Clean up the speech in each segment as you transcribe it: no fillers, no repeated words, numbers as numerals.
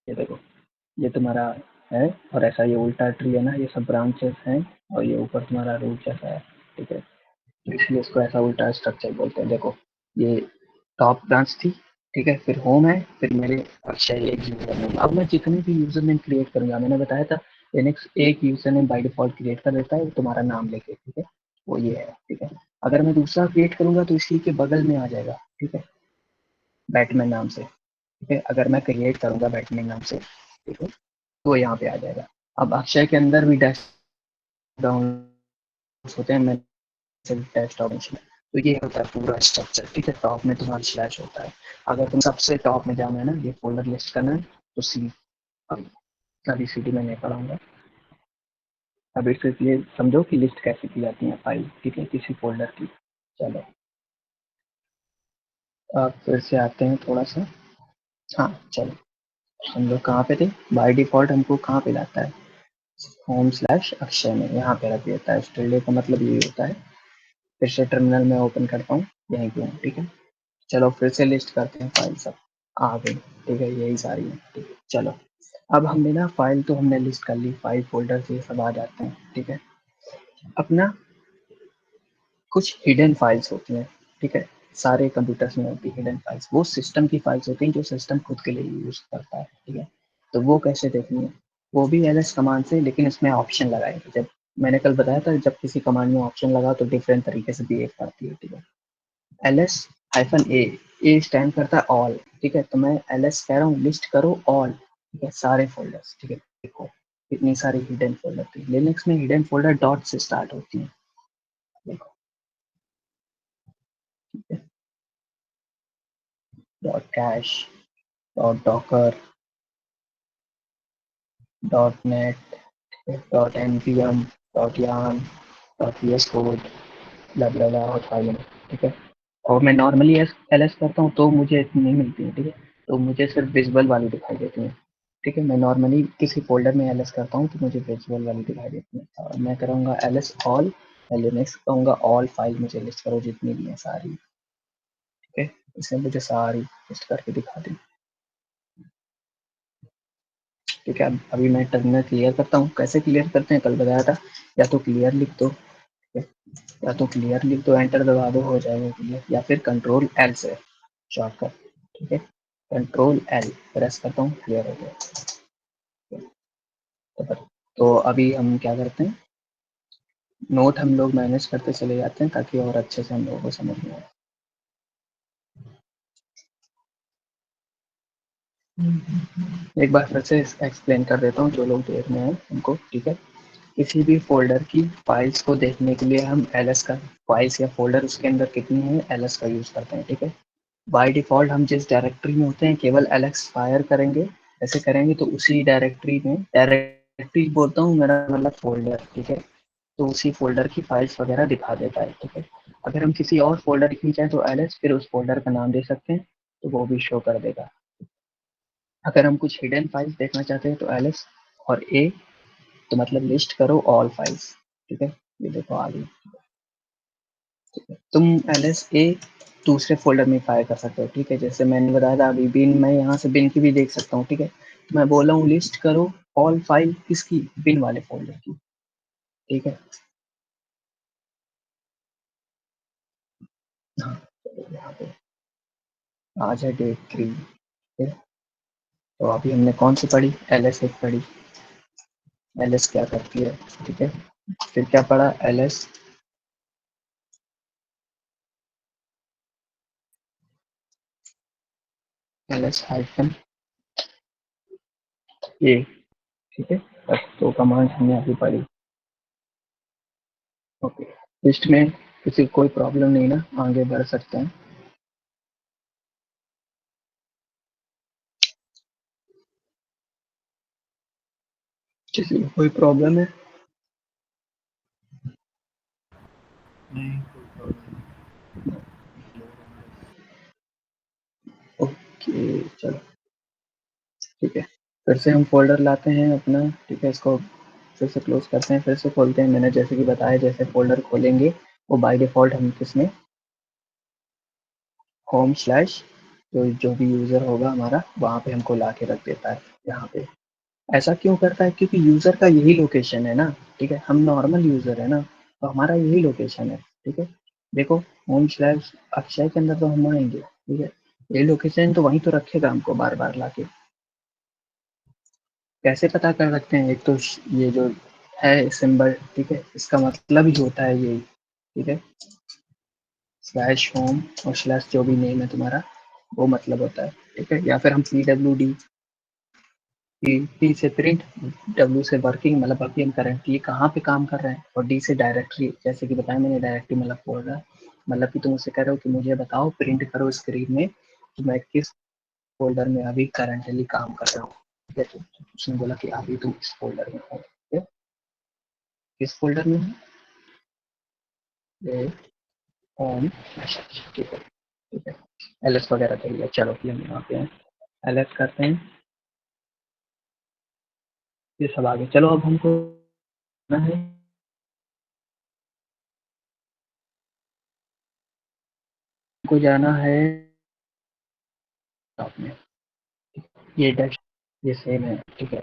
ये देखो, ये तुम्हारा है, और ऐसा ये उल्टा ट्री है ना, ये सब ब्रांचेस हैं, और ये ऊपर तुम्हारा रूट जैसा है, ठीक है। तो इसलिए इसको ऐसा उल्टा स्ट्रक्चर बोलते हैं। देखो, ये टॉप ब्रांच थी, ठीक है, फिर होम है, फिर मेरे अक्षय एक यूजर नेम। अब मैं जितने भी यूजर नेम क्रिएट करूंगा, मैंने बताया था लिनक्स एक user name by default create कर देता है, वो तुम्हारा नाम लेके, ठीक है, वो ये है, ठीक है। अगर मैं दूसरा क्रिएट करूंगा तो इसी के बगल में आ जाएगा, ठीक है, बैटमैन नाम से, ठीक है। अगर मैं क्रिएट करूंगा बैटमैन नाम से, ठीक है, तो यहाँ पे आ जाएगा। अब अक्षय के अंदर भी डैश डाउन होते हैं, मैं डेस्कटॉप में, तो ये होता है पूरा स्ट्रक्चर, ठीक है। टॉप में तुम्हारा स्लैश होता है। अगर तुम सबसे टॉप में जाना है ना, ये फोल्डर लिस्ट करना है, तो सी, अभी सीडी में नहीं पढ़ाऊंगा। अभी सिर्फ ये समझो कि लिस्ट कैसे की जाती है फाइल, ठीक है, किसी फोल्डर की। चलो, अब फिर से आते हैं थोड़ा सा। हाँ, चलो, हम लोग कहाँ पे थे? बाय डिफॉल्ट हमको कहाँ पे लाता है? होम स्लैश अक्षय में, यहाँ पे रख देता है। स्टिल्डे का मतलब ये होता है। फिर से टर्मिनल में ओपन करता हूँ, यहीं पे हूँ, ठीक है। चलो फिर से लिस्ट करते हैं फाइल, सब आ गई, ठीक है, यही सारी है, ठीक है। चलो, अब हमने ना फाइल तो हमने लिस्ट कर ली, फाइल फोल्डर से सब आ जाते हैं, ठीक है। अपना कुछ हिडन फाइल्स होती हैं, ठीक है। सारे कंप्यूटर्स में होती है हिडन फाइल्स, वो सिस्टम की फाइल्स होती हैं जो सिस्टम खुद के लिए यूज करता है, ठीक है। तो वो कैसे देखनी है? वो भी एलएस कमांड से, लेकिन इसमें ऑप्शन लगाए। जब मैंने कल बताया था, जब किसी कमांड में ऑप्शन लगा तो डिफरेंट तरीके से बिहेव करती है, ठीक है। एल एस -ए स्टैंड करता है ऑल, ठीक है। तो मैं एल एस कह रहा हूँ लिस्ट करो ऑल, ठीक है, सारे फोल्डर्स, ठीक है। देखो कितनी सारी हिडन फोल्डर थी। लिनक्स में हिडन फोल्डर डॉट से स्टार्ट होती है, देखो, ठीक है। Dot cache, dot docker, dot net, dot npm, dot yarn, dot VS code, blah blah blah, और फाइल, ठीक है। और मैं नॉर्मली एल एस करता हूँ तो मुझे इतनी नहीं मिलती है, ठीक है। तो मुझे सिर्फ विजुअल वाली दिखाई देती है, ठीक है। मैं नॉर्मली किसी फोल्डर में एल एस करता हूँ तो मुझे विजुअल वाली दिखाई देती है। और मैं करूँगा एल एस ऑल, लिनक्स कहूँगा ऑल फाइल मुझे लिस्ट करो जितनी भी है सारी, ठीक है। इसने मुझे सारी लिस्ट करके दिखा दी, ठीक है। अभी मैं टर्मिनल क्लियर करता हूँ। कैसे क्लियर करते हैं कल बताया था, या तो क्लियर लिख दो, या तो क्लियर लिख दो, एंटर दबा दो, हो जाएगा क्लियर, या फिर कंट्रोल एल से शॉर्टकट, ठीक है। कंट्रोल एल प्रेस करता हूँ, क्लियर हो गया। तो अभी हम क्या करते हैं, नोट हम लोग मैनेज करते चले जाते हैं ताकि और अच्छे से हम लोगों को समझ में आए। एक बार फिर से एक्सप्लेन कर देता हूँ जो लोग देख रहे हैं उनको, ठीक है। किसी भी फोल्डर की फाइल्स को देखने के लिए हम एलएस का, फाइल्स या फोल्डर उसके अंदर कितनी है एलएस का यूज करते हैं, ठीक है। बाय डिफॉल्ट हम जिस डायरेक्टरी में होते हैं केवल एलएक्स फायर करेंगे, ऐसे करेंगे तो उसी डायरेक्टरी में, डायरेक्टरी बोलता हूँ मेरा मतलब फोल्डर, ठीक है, तो उसी फोल्डर की फाइल्स वगैरह दिखा देता है, ठीक है। अगर हम किसी और फोल्डर लिखना चाहें तो एलएस, फिर उस फोल्डर का नाम दे सकते हैं, तो वो भी शो कर देगा। अगर हम कुछ हिडन फाइल्स देखना चाहते हैं तो एलएस और ए, तो मतलब लिस्ट करो ऑल फाइल्स, ठीक है। ये देखो आ गई, ठीक है। तुम एलएस ए दूसरे फोल्डर में फायर कर सकते हो, ठीक है। जैसे मैंने बताया था अभी बिन, मैं यहाँ से बिन की भी देख सकता हूँ, ठीक है। तो मैं बोला हूँ लिस्ट करो ऑल फाइल किसकी, बिन वाले फोल्डर की, ठीक है। हाँ, तो यहाँ पे आज है डे 3, ठीक है। तो अभी हमने कौन सी पढ़ी, एलएस एक पढ़ी, एलएस क्या करती है, ठीक है। फिर क्या पढ़ा, एलएस, एलएस हाइफन ए, ठीक है। बस दो कमांड हमने अभी पढ़ी, ओके। लिस्ट में किसी को कोई प्रॉब्लम नहीं ना, आगे बढ़ सकते हैं। किसी को कोई प्रॉब्लम है? नहीं, कोई प्रॉब्लम नहीं। ओके, चलो, ठीक है। फिर से हम फोल्डर लाते हैं अपना, ठीक है। इसको फिर से क्लोज करते हैं, फिर से खोलते हैं। मैंने जैसे कि बताया, जैसे फोल्डर खोलेंगे वो बाय डिफॉल्ट हम किसमें, होम स्लैश तो जो भी यूज़र होगा हमारा वहाँ पे हमको ला के रख देता है यहाँ पे। ऐसा क्यों करता है? क्योंकि यूज़र का यही लोकेशन है ना, ठीक है? हम नॉर्मल यूज़र है ना, तो हमारा यही लोकेशन है, ठीक है? देखो होम स्लैश अक्षय के अंदर तो हम आएँगे, ठीक है? ये लोकेशन तो वहीं तो रखेगा हमको बार-बार लाके। कैसे पता कर सकते हैं? एक तो ये जो है सिंबल, ठीक है? इसका मतलब ही होता है यही, ठीक है? स्लैश होम और स्लैश जो भी नेम है तुम्हारा, वो मतलब होता है, ठीक है? या फिर हम पीडब्ल्यूडी, पी से प्रिंट, डब्ल्यू से वर्किंग मतलब अभी हम करंटली कहाँ पे काम कर रहे हैं, और डी से डायरेक्टरी, जैसे कि बताया मैंने डायरेक्टरी मतलब फोल्डर, मतलब कि तुम उससे कह रहे हो कि मुझे बताओ प्रिंट करो स्क्रीन में कि मैं किस फोल्डर में अभी करंटली काम कर रहा हूँ, ठीक है? तो उसने बोला कि अभी तुम इस फोल्डर में हो, ठीक है? किस फोल्डर में है? होम, ठीक है, ठीक है। एलएस वगैरह कर लिया, चलो कि हम यहाँ पे हैं, एलएस करते हैं, ये सब आगे। चलो अब हमको है, हमको जाना है टॉप में, ये डेस्क, ये सेम है, ठीक है?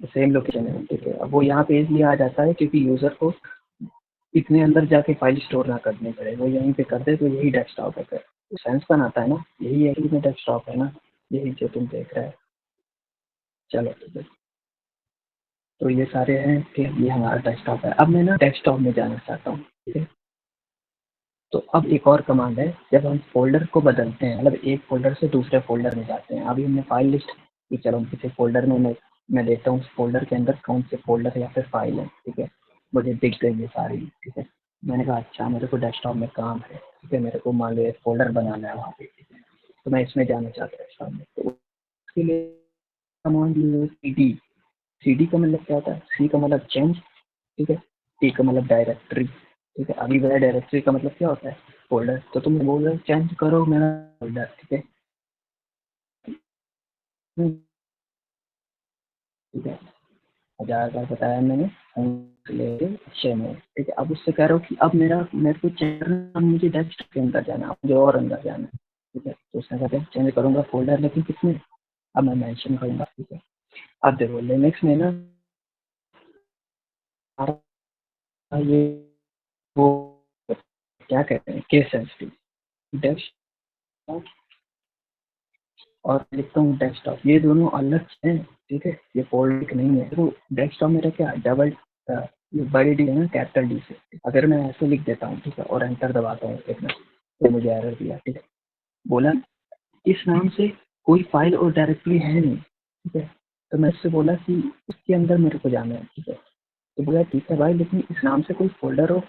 सेम लोकेशन है, ठीक है? अब वो यहाँ पे इसलिए आ जाता है क्योंकि यूजर को इतने अंदर जाके फाइल स्टोर ना करनी पड़े, वो यहीं पे कर दे तो यही डेस्कटॉप है। फिर तो सेंस बनाता है ना, यही है कि डेस्कटॉप है ना, यही जो तुम देख रहे हो। चलो ठीक है, तो ये सारे हैं, ठीक है? ये हमारा डेस्कटॉप है। अब मैं ना डेस्कटॉप में जाना चाहता हूँ, ठीक है? तो अब एक और कमांड है, जब हम फ़ोल्डर को बदलते हैं, मतलब एक फ़ोल्डर से दूसरे फ़ोल्डर में जाते हैं। अभी हमने फ़ाइल लिस्ट कि चलो किसी फ़ोल्डर में मैं देखता हूँ उस फ़ोल्डर के अंदर कौन से फ़ोल्डर या फिर फ़ाइल है, ठीक है? मुझे दिख गई ये सारी, ठीक है? मैंने कहा अच्छा मेरे को डेस्कटॉप में काम है, ठीक है? मेरे को मान लो एक फ़ोल्डर बनाना है वहाँ पे, ठीक है? तो मैं इसमें जाना चाहता हूँ डेस्कटॉप में, तो उसके लिए कमांड यूज़ है सीडी। सीडी का मतलब क्या होता है? सी का मतलब चेंज, ठीक है? डी का मतलब डायरेक्टरी, ठीक है? अभी मेरा डायरेक्टरी का मतलब क्या होता है? फ़ोल्डर। तो तुम बोल रहे हो चेंज करो मेरा फ़ोल्डर, ठीक है? ठीक है? 1000 बार बताया मैंने, लेके अक्षय में, ठीक है? अब उससे कह रहा हूँ कि अब मेरे को चेंज करना, मुझे डेस्कटॉप के अंदर जाना है, मुझे और अंदर जाना है, ठीक है? तो उसने कहा चेंज करूँगा फ़ोल्डर, लेकिन किसमें? अब मैं मेंशन करूँगा, ठीक है? अब देखो लिनक्स में ना ये वो क्या कहते हैं, केस सेंसिटिव डेस्कटॉप, और लिखता हूँ डेस्कटॉप, ये दोनों अलग हैं, ठीक है? ये फोल्डिक नहीं है। तो डेस्कटॉप मेरा क्या है, डबल ये बड़ी डी है ना, कैपिटल डी से। अगर मैं ऐसे लिख देता हूँ, ठीक है, और एंटर दबाता हूँ एक मिनट, तो मुझे एरर दिया, ठीक है? बोला इस नाम से कोई फाइल और डायरेक्टरी है नहीं, ठीक है? तो मैं उससे बोला कि उसके अंदर मेरे को जाना है, ठीक है? तो बोला ठीक है भाई, लेकिन इस नाम से कोई फोल्डर और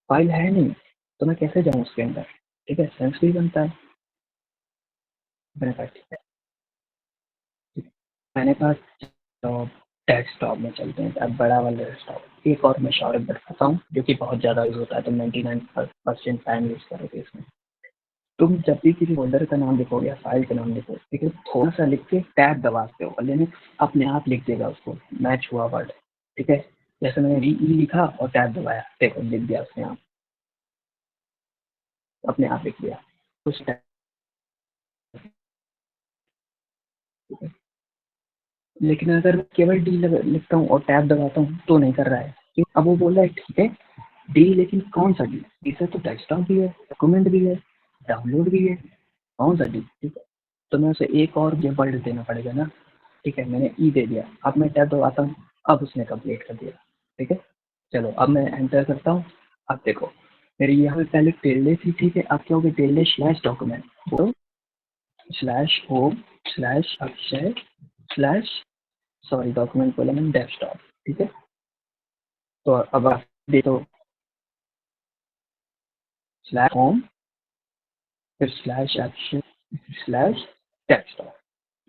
फाइल है नहीं, तो मैं कैसे जाऊँ उसके अंदर, ठीक है? सेंस भी बनता है। मैंने कहा ठीक है, मैंने कहा तो डेस्कटॉप में चलते हैं, अब बड़ा वाला डेस्कटॉप। एक और मैं शॉर्ट बताता हूँ जो कि बहुत ज़्यादा यूज होता है, तो 99% टाइम यूज करोगे इसमें। तुम जब भी किसी फोल्डर का नाम लिखोगे या फाइल का नाम लिखोगे, ठीक है, थोड़ा सा लिख के टैब दबाते हो और लिनक्स अपने आप लिख देगा उसको, मैच हुआ वर्ड, ठीक है? जैसे मैंने वी ई लिखा और टैब दबाया, देखो लिख दिया उसने, आप अपने आप लिख दिया कुछ टैब, ठीक है? लेकिन अगर मैं केवल डी लिखता हूँ और टैब दबाता हूँ तो नहीं कर रहा है, क्यों? अब वो बोल रहा है ठीक है डी, लेकिन कौन सा डी? डी से तो डेस्कटॉप भी है, डॉक्यूमेंट भी है, डाउनलोड भी है, कौन सा डी, ठीक है? तो मैं उसे एक और ये वर्ड देना पड़ेगा ना, ठीक है? मैंने ई दे दिया, अब मैं टैब दबाता हूँ, अब उसने कंप्लीट कर दिया, ठीक है? चलो अब मैं एंटर करता हूँ, अब देखो मेरी यहाँ पे पहले टिल्डे थी, ठीक है? अब क्या होगा, टिल्डे स्लैश डॉक्यूमेंट, तो slash home slash Akshay slash, sorry document बोला मैंने, डेस्कटॉप, ठीक है? तो अब आप देखो स्लैश होम फिर स्लैश एक्शन स्लैश डेस्कटॉप।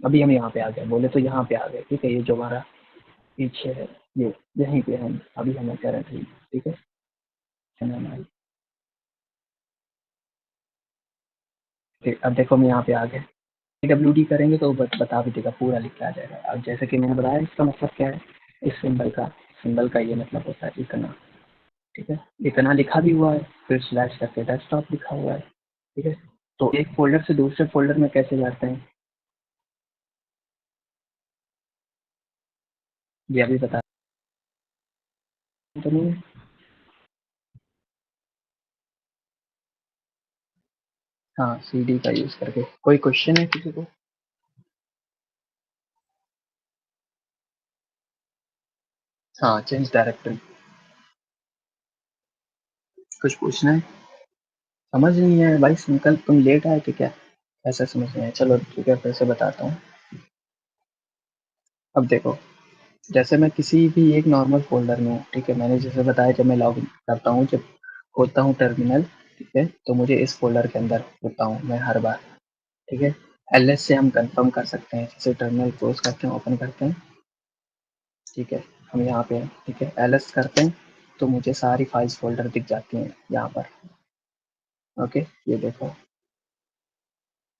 अभी हम यहाँ पे आ गए, बोले तो यहाँ पे आ गए, ठीक है? ये जो हमारा पीछे है, ये यहीं पे हम अभी हमें करंटली, ठीक है? ठीक, अब देखो हम यहाँ पे आ गए, डब्ल्यू डी करेंगे तो बता भी देगा, पूरा लिख के आ जाएगा। अब जैसे कि मैंने बताया इसका मतलब क्या है, इस सिंबल का ये मतलब होता है इतना, ठीक है? इतना लिखा भी हुआ है, फिर स्लैश करके डेस्कटॉप लिखा हुआ है, ठीक है? तो एक फोल्डर से दूसरे फोल्डर में कैसे जाते हैं, ये अभी बता तो नहीं। हाँ, सीडी का यूज करके। कोई क्वेश्चन है किसी को? हाँ, चेंज डायरेक्टरी। कुछ पूछना है? समझ नहीं है भाई, कल तुम लेट आए थे क्या? ऐसा समझ नहीं है। चलो ठीक है, फिर से बताता हूँ। अब देखो, जैसे मैं किसी भी एक नॉर्मल फ़ोल्डर में हूँ, ठीक है? मैंने जैसे बताया, जब मैं लॉगिन करता हूँ, जब खोलता हूँ टर्मिनल, ठीक है? तो मुझे इस फ़ोल्डर के अंदर होता हूँ मैं हर बार, ठीक है? एलएस से हम कंफर्म कर सकते हैं, जैसे टर्मिनल क्लोज़ करते हैं, ओपन करते हैं, ठीक है? हम यहाँ पे हैं, ठीक है? एलएस करते हैं, तो मुझे सारी फाइल्स फ़ोल्डर दिख जाती हैं यहाँ पर, ओके? ये देखो,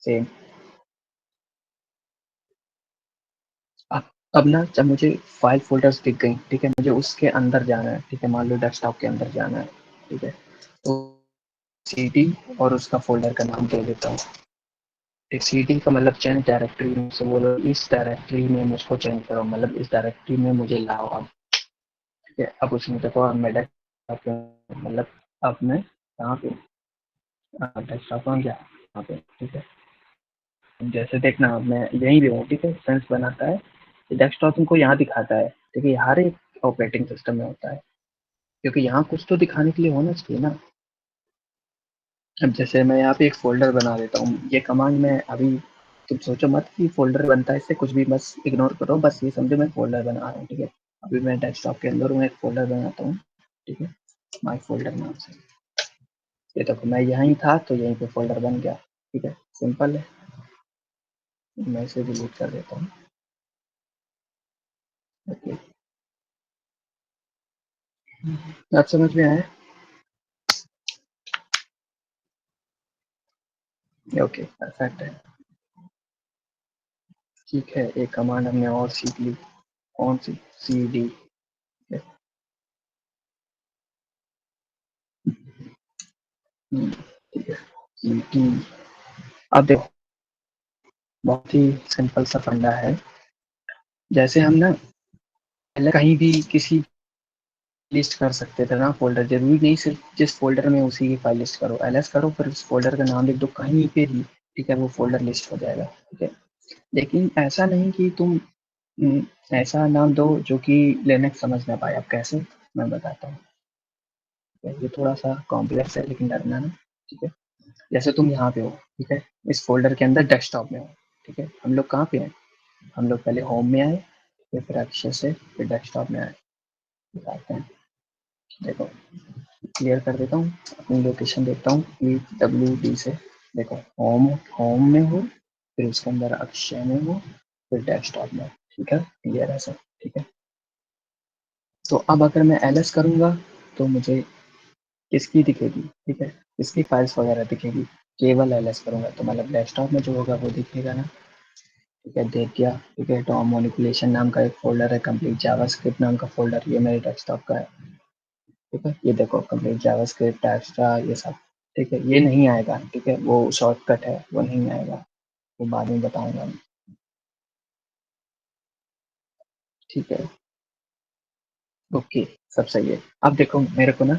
सेम। अब अब ना जब मुझे फाइल फ़ोल्डर्स दिख गई, ठीक है? मुझे उसके अंदर जाना है, ठीक है? मान लो डेस्कटॉप के अंदर जाना है, ठीक है? तो सीडी और उसका फ़ोल्डर का नाम दे देता हूँ। एक सीडी का मतलब चेंज डायरेक्टरी में से बोलो, इस डायरेक्टरी में मुझको चेंज करो, मतलब इस डायरेक्टरी में मुझे लाओ अब, ठीक है? अब उसमें देखो, अब मैं डेस्कटॉप पे, मतलब अब मैं कहाँ पे डेस्कटॉप में गया यहाँ पे, ठीक है? जैसे देखना, अब मैं यहीं पे हूँ, ठीक है? सेंस बनाता है, डेस्कटॉप तुमको यहाँ दिखाता है, ठीक है? हर एक ऑपरेटिंग सिस्टम में होता है, क्योंकि यहाँ कुछ तो दिखाने के लिए होना चाहिए ना। अब जैसे मैं यहाँ पे एक फ़ोल्डर बना देता हूँ, ये कमांड मैं अभी, तुम सोचो मत कि फ़ोल्डर बनता है इससे, कुछ भी बस इग्नोर करो, बस ये समझो मैं फ़ोल्डर बना रहा हूँ, ठीक है? अभी मैं डेस्कटॉप के अंदर हूँ, एक फ़ोल्डर बनाता हूँ, ठीक है? माय फ़ोल्डर नाम से। ये देखो, मैं यहीं था तो यहीं पे फ़ोल्डर बन गया, ठीक है? सिंपल है। मैं इसे डिलीट कर देता हूँ, ओके? अब समझ में आया? ओके, परफेक्ट है। ठीक है, एक कमांड हमने और सीख ली। कौन सी? सीडी। ठीक है, सीडी। अब देखो, बहुत ही सिंपल सा फंडा है। जैसे हम ना पहले कहीं भी किसी लिस्ट कर सकते थे ना फ़ोल्डर, ज़रूरी नहीं सिर्फ़ जिस फ़ोल्डर में उसी की फ़ाइल लिस्ट करो, एलएस करो, फिर उस फ़ोल्डर का नाम लिख दो कहीं पे भी, ठीक है? वो फ़ोल्डर लिस्ट हो जाएगा, ठीक है? लेकिन ऐसा नहीं कि तुम ऐसा नाम दो जो कि लिनक्स समझ ना पाए। अब कैसे? मैं बताता हूँ। ये थोड़ा-सा कॉम्प्लेक्स है, लेकिन डरना नहीं, ठीक है? जैसे तुम यहाँ पे हो, ठीक है? इस फ़ोल्डर के अंदर डेस्कटॉप में हो, ठीक है? हम लोग कहाँ पे हैं? हम लोग पहले होम में आए, फिर अच्छे से फिर डेस्कटॉप में आए। दिखाते हैं, देखो, क्लियर कर देता हूँ, अपनी लोकेशन देखता हूँ, PWD से। देखो, होम होम में हो, फिर उसके अंदर अक्षय में हो, फिर डेस्कटॉप में, ठीक है? क्लियर है सब, ठीक है? तो अब अगर मैं एलएस करूँगा, तो मुझे किसकी दिखेगी, ठीक है? किसकी फाइल्स वगैरह दिखेगी? केवल एलएस करूँगा तो मतलब डेस्कटॉप में जो होगा वो दिखेगा ना, ठीक है? देख गया, ठीक है? डॉम मैनिपुलेशन नाम का एक फ़ोल्डर है, कंप्लीट जावास्क्रिप्ट नाम का फ़ोल्डर, ये मेरे डेस्कटॉप का है, ठीक है? ये देखो, कंप्लीट जावास्क्रिप्ट, एक्स्ट्रा, ये सब, ठीक है? ये नहीं आएगा, ठीक है? वो शॉर्टकट है, वो नहीं आएगा, वो बाद में बताऊँगा मैं, ठीक है? ओके, सब सही है। अब देखो, मेरे को ना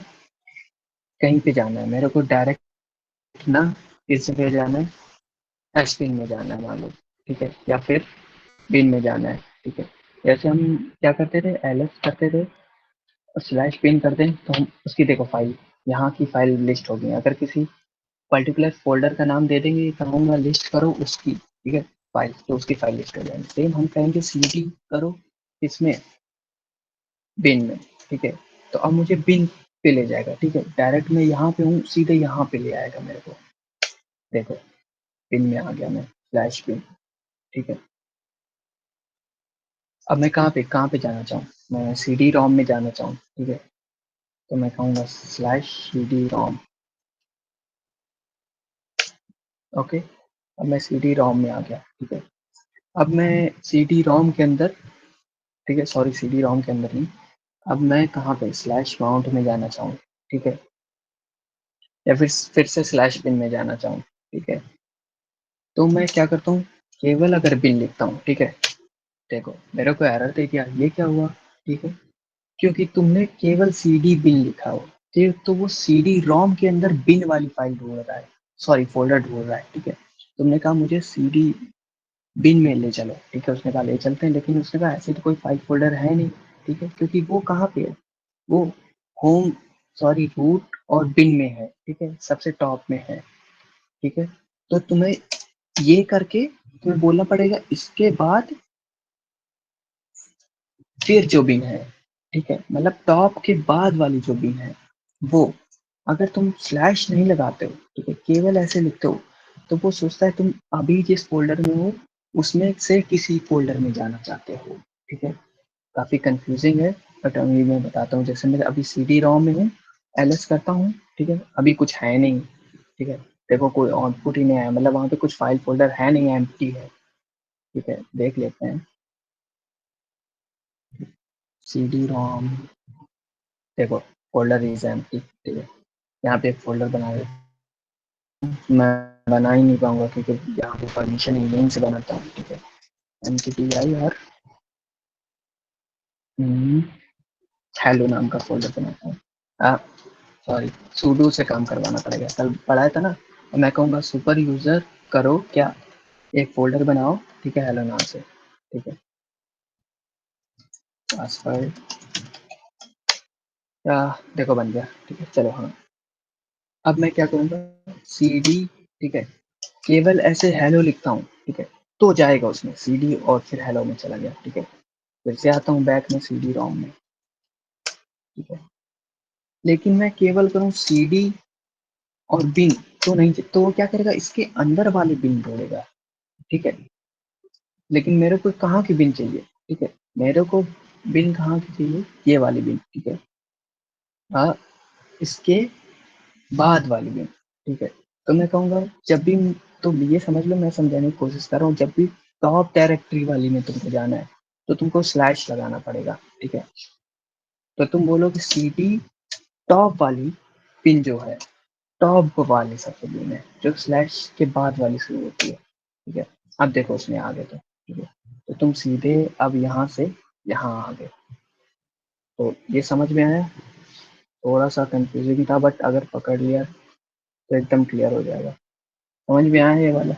कहीं पे जाना है, मेरे को डायरेक्ट ना किस जगह जाना है? एसपिन में जाना है मान लो, ठीक है? या फिर बिन में जाना है, ठीक है? जैसे हम क्या करते थे, एलएस करते थे और स्लैश बिन करते हैं, तो हम उसकी देखो फाइल, यहाँ की फाइल लिस्ट होगी। अगर किसी पर्टिकुलर फ़ोल्डर का नाम दे देंगे, कहूँगा लिस्ट करो उसकी, ठीक है? फाइल, तो उसकी फाइल लिस्ट हो जाएगी। सेम हम कहेंगे सीडी करो इसमें, बिन में, ठीक है? तो अब मुझे बिन पे ले जाएगा, ठीक है? डायरेक्ट मैं यहाँ पे हूँ, सीधे यहाँ पे ले आएगा मेरे को। देखो, बिन में आ गया मैं, स्लैश बिन, ठीक है? अब मैं कहाँ पे जाना चाहूँ? मैं सीडी रोम में जाना चाहूँ, ठीक है? तो मैं कहूँगा स्लैश सीडी रोम, ओके? अब मैं सीडी रोम में आ गया, ठीक है? अब मैं सीडी रोम के अंदर, ठीक है? सॉरी, सीडी रोम के अंदर नहीं, अब मैं कहाँ पे स्लैश माउंट में जाना चाहूँ, ठीक है? या फिर से स्लैश बिन में जाना चाहूँ, ठीक है। तो मैं क्या करता हूँ, केवल अगर बिन लिखता हूँ, ठीक है, देखो मेरे को एरर दे दिया, ये क्या हुआ, ठीक है, क्योंकि तुमने केवल CD बिन लिखा हो, तो वो CD रोम के अंदर बिन वाली फाइल ढूंढ रहा है, सॉरी फोल्डर ढूंढ रहा है, ठीक है। तुमने कहा मुझे CD बिन में ले चलो, ठीक है, उसने कहा ले चलते हैं, लेकिन उसने कहा ऐसे तो कोई फाइल फोल्डर है नहीं, ठीक है, क्योंकि वो कहाँ पे है, वो होम, सॉरी रूट और बिन में है, ठीक है, सबसे टॉप में है, ठीक है। तो तुम्हें ये करके तुम्हें बोलना पड़ेगा इसके बाद फिर जो बिन है, ठीक है, मतलब टॉप के बाद वाली जो बिन है वो, अगर तुम स्लैश नहीं लगाते हो, ठीक है, केवल ऐसे लिखते हो, तो वो सोचता है तुम अभी जिस फोल्डर में हो उसमें से किसी फोल्डर में जाना चाहते हो, ठीक है। काफी कंफ्यूजिंग है, बट अभी मैं बताता हूँ, जैसे मैं अभी CD रोम में हूँ, LS करता हूँ, ठीक है, अभी कुछ है नहीं, ठीक है, देखो कोई आउटपुट ही नहीं आया, मतलब वहां पे कुछ फाइल फोल्डर है नहीं, एम्प्टी है, ठीक है, देख लेते हैं। CD रोम, देखो फोल्डर इज एम्प्टी, ठीक है, यहाँ पे एक फोल्डर बना दे, मैं बना ही नहीं पाऊंगा क्योंकि यहाँ पे परमिशन ईमेल से बनाता हूँ, ठीक है, MTTI और हेलो नाम का फोल्डर बनाता हूँ, सॉरी sudo से काम करवाना पड़ेगा, कल पढ़ाया था ना, और मैं कहूँगा सुपर यूजर करो क्या, एक फोल्डर बनाओ, ठीक है, हेलो नाम से, ठीक है, पासवर्ड या देखो बन गया, ठीक है, चलो हाँ, अब मैं क्या करूँगा, CD, ठीक है, केवल ऐसे हेलो लिखता हूँ, ठीक है, तो जाएगा उसमें CD और फिर हेलो में चला गया, ठीक है, फिर से आता हूँ बैक में CD रोम में, ठीक है, लेकिन मैं केवल करूँ CD और बिन, तो नहीं, तो वो क्या करेगा, इसके अंदर वाले बिन ढूंढेगा, ठीक है, लेकिन मेरे को कहाँ की बिन चाहिए, ठीक है, मेरे को बिन कहाँ की चाहिए, ये वाली बिन, ठीक है, हाँ, इसके बाद वाली बिन, ठीक है, तो मैं कहूँगा जब भी, तो ये समझ लो मैं समझाने की कोशिश कर रहा हूँ, जब भी टॉप डायरेक्टरी वाली में तुमको जाना है तो तुमको स्लैश लगाना पड़ेगा, ठीक है, तो तुम बोलो कि CD टॉप वाली पिन जो है, टॉप वाली सबसे पिन है जो स्लैश के बाद वाली शुरू होती है, ठीक है, अब देखो उसमें आ गए, तो ठीक है, तो तुम सीधे अब यहाँ से यहाँ आ गए, तो ये समझ में आया, थोड़ा सा कंफ्यूजिंग था बट अगर पकड़ लिया तो एकदम क्लियर हो जाएगा, समझ में आया ये वाला।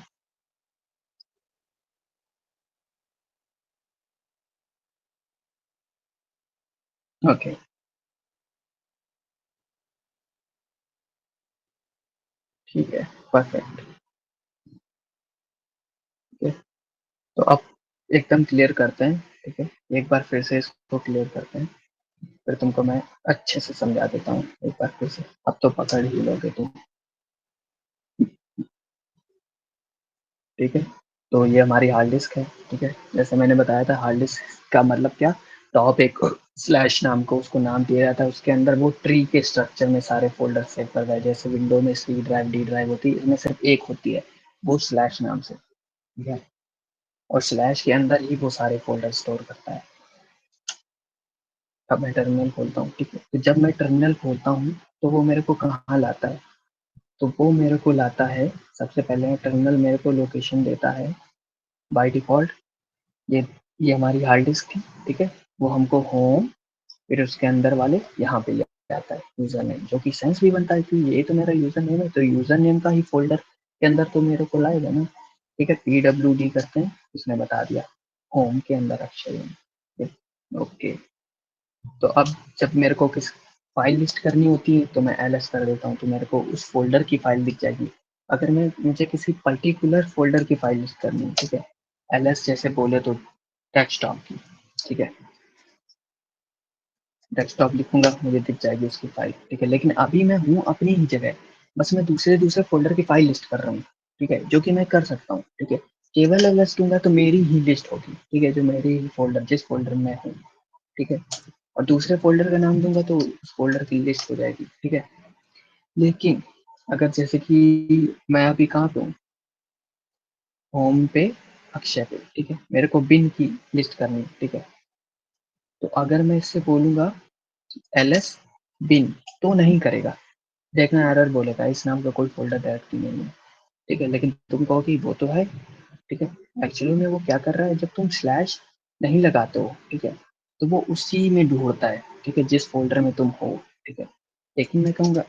ओके, ठीक है, परफेक्ट, ठीक है, तो अब एकदम क्लियर करते हैं, ठीक है, एक बार फिर से इसको क्लियर करते हैं, फिर तुमको मैं अच्छे से समझा देता हूँ एक बार फिर से, अब तो पकड़ ही लोगे तुम, ठीक है, तो ये हमारी हार्ड डिस्क है, ठीक है, जैसे मैंने बताया था हार्ड डिस्क का मतलब क्या, टॉप एक स्लैश नाम को उसको नाम दिया जाता है, उसके अंदर वो ट्री के स्ट्रक्चर में सारे फोल्डर सेव कर रहा है, जैसे विंडो में C ड्राइव D ड्राइव होती है, इसमें सिर्फ एक होती है, वो स्लैश नाम से, ठीक है, और स्लैश के अंदर ही वो सारे फोल्डर स्टोर करता है। अब मैं टर्मिनल खोलता हूँ, ठीक है, तो जब मैं टर्मिनल खोलता हूँ तो वो मेरे को कहाँ लाता है, तो वो मेरे को लाता है, सबसे पहले टर्मिनल मेरे को लोकेशन देता है बाय डिफॉल्ट, ये ये हमारी हार्ड डिस्क है, ठीक है, वो हमको होम, फिर उसके अंदर वाले यहाँ पे ले आता है यूजर नेम, जो कि सेंस भी बनता है कि ये तो मेरा यूजर नेम है, तो यूजर नेम का ही फोल्डर के अंदर तो मेरे को लाएगा ना, ठीक है, PWD करते हैं, उसने बता दिया होम के अंदर अक्षर, ओके, तो अब जब मेरे को किस फाइल लिस्ट करनी होती है तो मैं LS कर देता हूँ, तो मेरे को उस फोल्डर की फाइल दिख जाएगी, अगर मैं मुझे किसी पर्टिकुलर फोल्डर की फाइल लिस्ट करनी है, ठीक है, LS जैसे बोले तो डेस्कटॉप की, ठीक है, डेस्कटॉप लिखूंगा मुझे दिख जाएगी उसकी फाइल, ठीक है, लेकिन अभी मैं हूँ अपनी ही जगह, बस मैं दूसरे दूसरे फोल्डर की फाइल लिस्ट कर रहा हूँ, ठीक है, जो कि मैं कर सकता हूँ, ठीक है, केवल LS दूंगा तो मेरी ही लिस्ट होगी, ठीक है, जो मेरी फोल्डर जिस फोल्डर में हूँ, ठीक है, और दूसरे फोल्डर का नाम दूंगा तो उस फोल्डर की लिस्ट हो जाएगी, ठीक है, लेकिन अगर जैसे कि मैं अभी कहाँ पे हूँ, होम पे, अक्षय पे, ठीक है, मेरे को बिन की लिस्ट करनी है, ठीक है, तो अगर मैं इससे बोलूंगा LS बिन, तो नहीं करेगा, देखना एरर बोलेगा इस नाम का कोई फोल्डर डायरेक्टली नहीं है, ठीक है, लेकिन तुम कहो कि वो तो है, ठीक है। एक्चुअली में वो क्या कर रहा है, जब तुम स्लैश नहीं लगाते हो, ठीक है, तो वो उसी में ढूंढता है, ठीक है, जिस फोल्डर में तुम हो, ठीक है। लेकिन मैं कहूँगा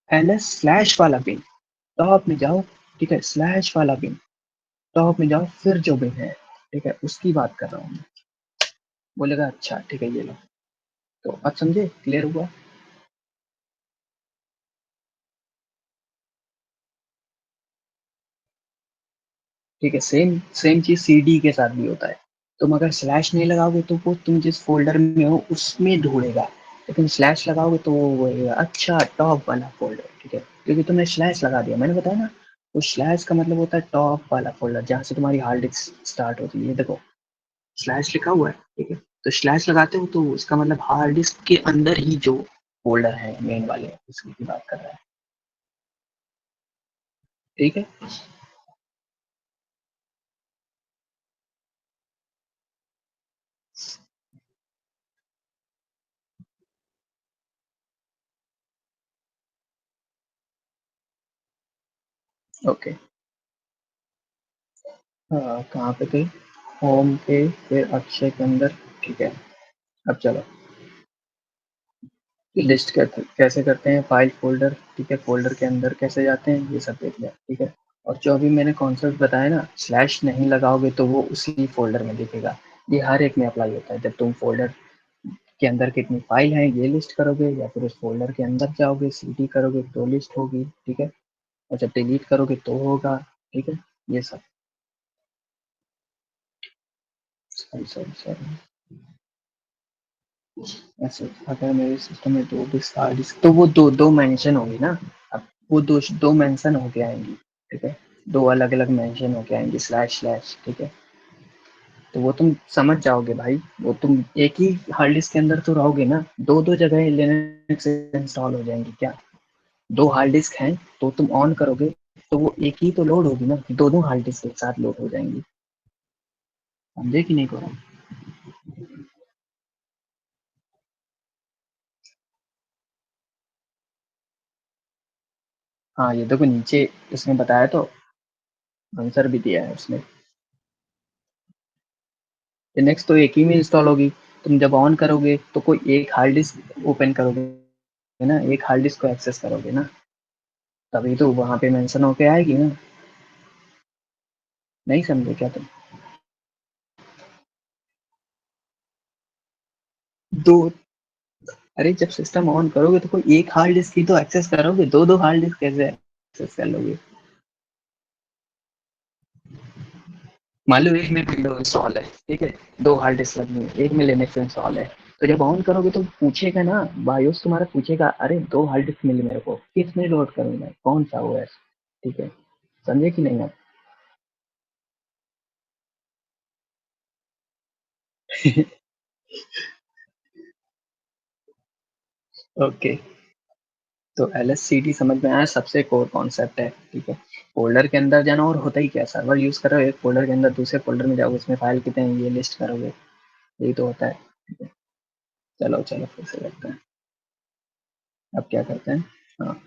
ls स्लैश वाला बिन, टॉप में जाओ, ठीक है, स्लैश वाला बिन, टॉप में जाओ, फिर जो बिन है, ठीक है, उसकी बात कर रहा हूँ मैं। बोलेगा अच्छा ठीक है ये लो। तो अब समझे, क्लियर हुआ। ठीक है, सेम सेम चीज cd के साथ भी होता है। तुम अगर स्लैश नहीं लगाओगे तो वो तुम जिस फोल्डर में हो उसमें ढूंढेगा, लेकिन स्लैश लगाओगे तो वो बोलेगा अच्छा टॉप वाला फोल्डर, ठीक है, क्योंकि तुमने स्लैश लगा दिया, मैंने बताया ना। वो स्लैश का मतलब होता है टॉप वाला फोल्डर, जहाँ से तुम्हारी हार्ड डिस्क स्टार्ट होती है, ये देखो स्लैश लिखा हुआ है, ठीक है। तो स्लैश लगाते हो तो उसका मतलब हार्ड डिस्क के अंदर ही जो फोल्डर है मेन वाले, उसकी की बात कर रहा है। ठीक है। ओके। कहाँ पे थे, होम पे, फिर अक्षय के अंदर, ठीक है। अब चलो लिस्ट कैसे करते हैं, फाइल फोल्डर, ठीक है, फोल्डर के अंदर कैसे जाते हैं, ये सब देख लिया, ठीक है। और जो अभी मैंने कॉन्सेप्ट बताया ना, स्लैश नहीं लगाओगे तो वो उसी फोल्डर में दिखेगा। ये हर एक में अप्लाई होता है, जब तुम फोल्डर के अंदर कितनी फाइल है ये लिस्ट करोगे, या फिर उस फोल्डर के अंदर जाओगे cd करोगे तो लिस्ट होगी, ठीक है। और जब डिलीट करोगे तो होगा, ठीक है। ये सब। Sorry sorry sorry. ऐसे अगर मेरे सिस्टम में दो डिस्क हार्ड डिस्क, तो वो दो दो मेंशन होगी ना। अब वो दो दो मेंशन होके आएंगी, ठीक है। दो अलग अलग मेंशन होके आएंगी, स्लैश स्लैश, ठीक है। तो वो तुम समझ जाओगे भाई, वो तुम एक ही हार्ड डिस्क के अंदर तो रहोगे ना, दो दो जगह लिनक्स इंस्टॉल हो जाएंगी क्या। दो हार्ड डिस्क हैं तो तुम ऑन करोगे तो वो एक ही तो लोड होगी ना, दोनों हार्ड डिस्क एक साथ लोड हो जाएंगी। समझे कि नहीं करो। हाँ ये देखो नीचे इसमें बताया तो, आंसर भी दिया है उसने। लिनक्स तो एक ही में इंस्टॉल होगी। तुम जब ऑन करोगे तो कोई एक हार्ड डिस्क ओपन करोगे ना, एक हार्ड डिस्क को एक्सेस करोगे ना, तभी तो वहां पे मेंशन होके आएगी ना। नहीं समझे क्या तुम। दो, अरे जब सिस्टम ऑन करोगे तो कोई एक हार्ड डिस्क ही तो एक्सेस करोगे, दो दो हार्ड डिस्क कैसे एक्सेस कर लोगे। मान लो एक में विंडो इंस्टॉल है, ठीक है, दो हार्ड डिस्क लगी है, एक में लिनक्स इंस्टॉल है, तो जब ऑन करोगे तो पूछेगा ना, बायोस तुम्हारा पूछेगा अरे दो हार्ड डिस्क मिले मेरे को, किस में लोड करूँ मैं, कौन सा ओएस, ठीक है। समझे कि नहीं आप। ओके। तो LSCD समझ में आया, सबसे कोर कॉन्सेप्ट है, ठीक है। फोल्डर के अंदर जाना, और होता ही क्या, सर्वर यूज कर रहे हो, एक फोल्डर के अंदर दूसरे फोल्डर में जाओगे, उसमें फाइल कितने हैं ये लिस्ट करोगे, यही तो होता है, ठीक है। चलो चलो फिर से करते हैं। अब क्या करते हैं। हाँ,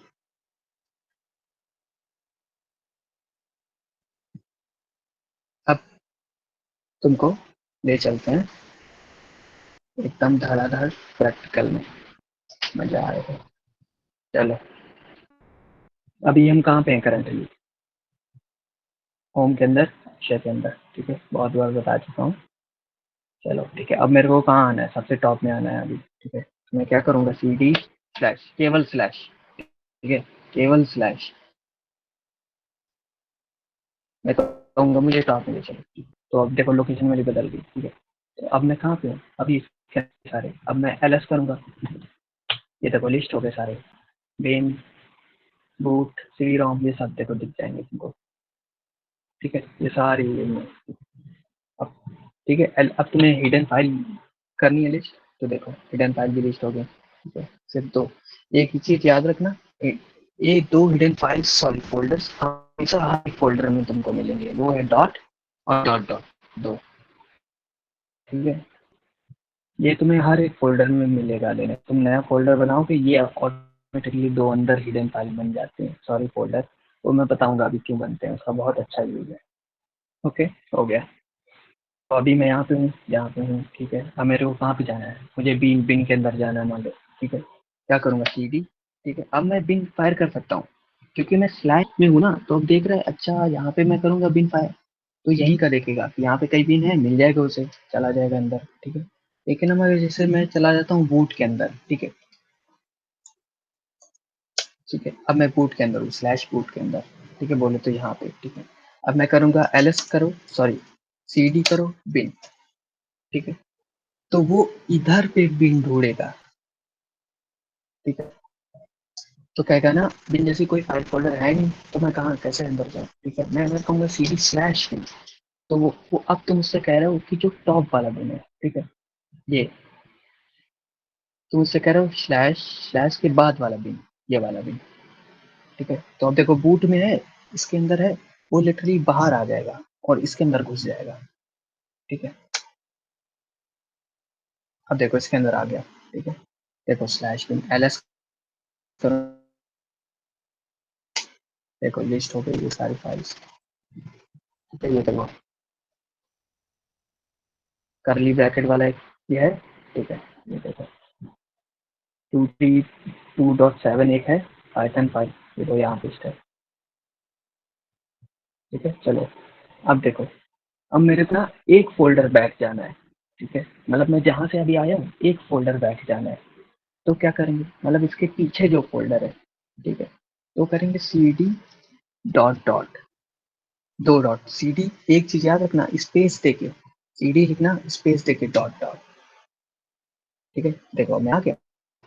अब तुमको ले चलते हैं एकदम धड़ाधड़ प्रैक्टिकल में, मजा आएगा। चलो, अभी हम कहाँ पे हैं करंटली, होम के अंदर, अक्षय के अंदर, ठीक है, बहुत बार बता चुका हूँ। चलो ठीक है, अब मेरे को कहाँ आना है, सबसे टॉप में आना है अभी, ठीक है। तो मैं क्या करूँगा, cd स्लैश, केवल स्लैश, ठीक है, केवल स्लैश, मैं कहूँगा मुझे टॉप में ले चलो। तो अब देखो लोकेशन मेरी बदल गई, ठीक है। तो अब मैं कहाँ पे हूँ अभी, सारे, अब मैं ls करूँगा, ये देखो लिस्ट हो गए सारे, बेन, बूट, सी रोम, ये सब देखो दिख जाएंगे तुमको, ठीक है, ये सारी अब, ठीक है। अब तुम्हें हिडन फाइल करनी है लिस्ट, तो देखो हिडन फाइल की लिस्ट हो गई, ठीक है। सिर्फ दो, एक ही चीज याद रखना, ये दो हिडन फाइल सॉरी फोल्डर्स हमेशा हर एक फोल्डर में तुमको मिलेंगे, वो है डॉट और डॉट डॉट दो, ठीक है। ये तुम्हें हर एक फोल्डर में मिलेगा, लेने तुम नया फोल्डर बनाओगे ये ऑटोमेटिकली दो अंदर हिडन फाइल बन जाते हैं, सॉरी फोल्डर, वो मैं बताऊंगा अभी क्यों बनते हैं, उसका बहुत अच्छा यूज है। ओके, हो गया। तो अभी मैं यहाँ पे हूँ, यहाँ पे हूँ, ठीक है। अब मेरे को कहाँ पे जाना है, मुझे बिन बिन के अंदर जाना है मान लो, ठीक है। क्या करूँगा, सीडी, ठीक है। अब मैं बिन फायर कर सकता हूँ, क्योंकि मैं स्लैश में हूँ ना, तो अब देख रहा है, अच्छा यहाँ पे मैं करूँगा बिन फायर, तो यहीं का देखेगा कि यहाँ पे कहीं बिन है, मिल जाएगा उसे, चला जाएगा अंदर, ठीक है। लेकिन अब अगर जैसे मैं चला जाता हूँ बूट के अंदर, ठीक है, ठीक है। अब मैं बूट के अंदर हूँ, स्लैश बूट के अंदर, ठीक है, बोले तो यहाँ पे, ठीक है। अब मैं करूँगा एलएस करो, सॉरी, सीडी करो बिन, ठीक है। तो वो इधर पे बिन ढूंढेगा, ठीक है। तो कहेगा ना बिन जैसी कोई फाइल फोल्डर है नहीं, तो मैं कहाँ कैसे अंदर जाऊँ, ठीक है। मैं अगर कहूँगा सीडी स्लैश बिन, तो वो अब तुम मुझसे कह रहे हो कि जो टॉप वाला बिन है, ठीक है, ये तुम मुझसे कह रहे हो स्लैश स्लैश के बाद वाला बिन, ये वाला बिन, ठीक है। तो अब देखो बूट में है, इसके अंदर है, वो लिटरली बाहर आ जाएगा और इसके अंदर घुस जाएगा, ठीक है। अब देखो इसके अंदर आ गया, ठीक है। देखो स्लैश बिन एलएस करो, देखो लिस्ट हो गई ये सारी फाइल्स, ठीक है। ये देखो करली ब्रैकेट वाला एक ये है, ठीक है। ये देखो 232.7 एक है, पाइथन फाइल, ये तो यहाँ पे है, ठीक है। चलो अब देखो, अब मेरे को ना एक फोल्डर बैक जाना है, ठीक है। मतलब मैं जहाँ से अभी आया हूँ एक फोल्डर बैक जाना है, तो क्या करेंगे, मतलब इसके पीछे जो फोल्डर है, ठीक है, तो करेंगे सी डी डॉट डॉट, दो डॉट, सी डी, एक चीज याद रखना, स्पेस देके सी डी लिखना, स्पेस देके डॉट डॉट, ठीक है। देखो मैं आ गया,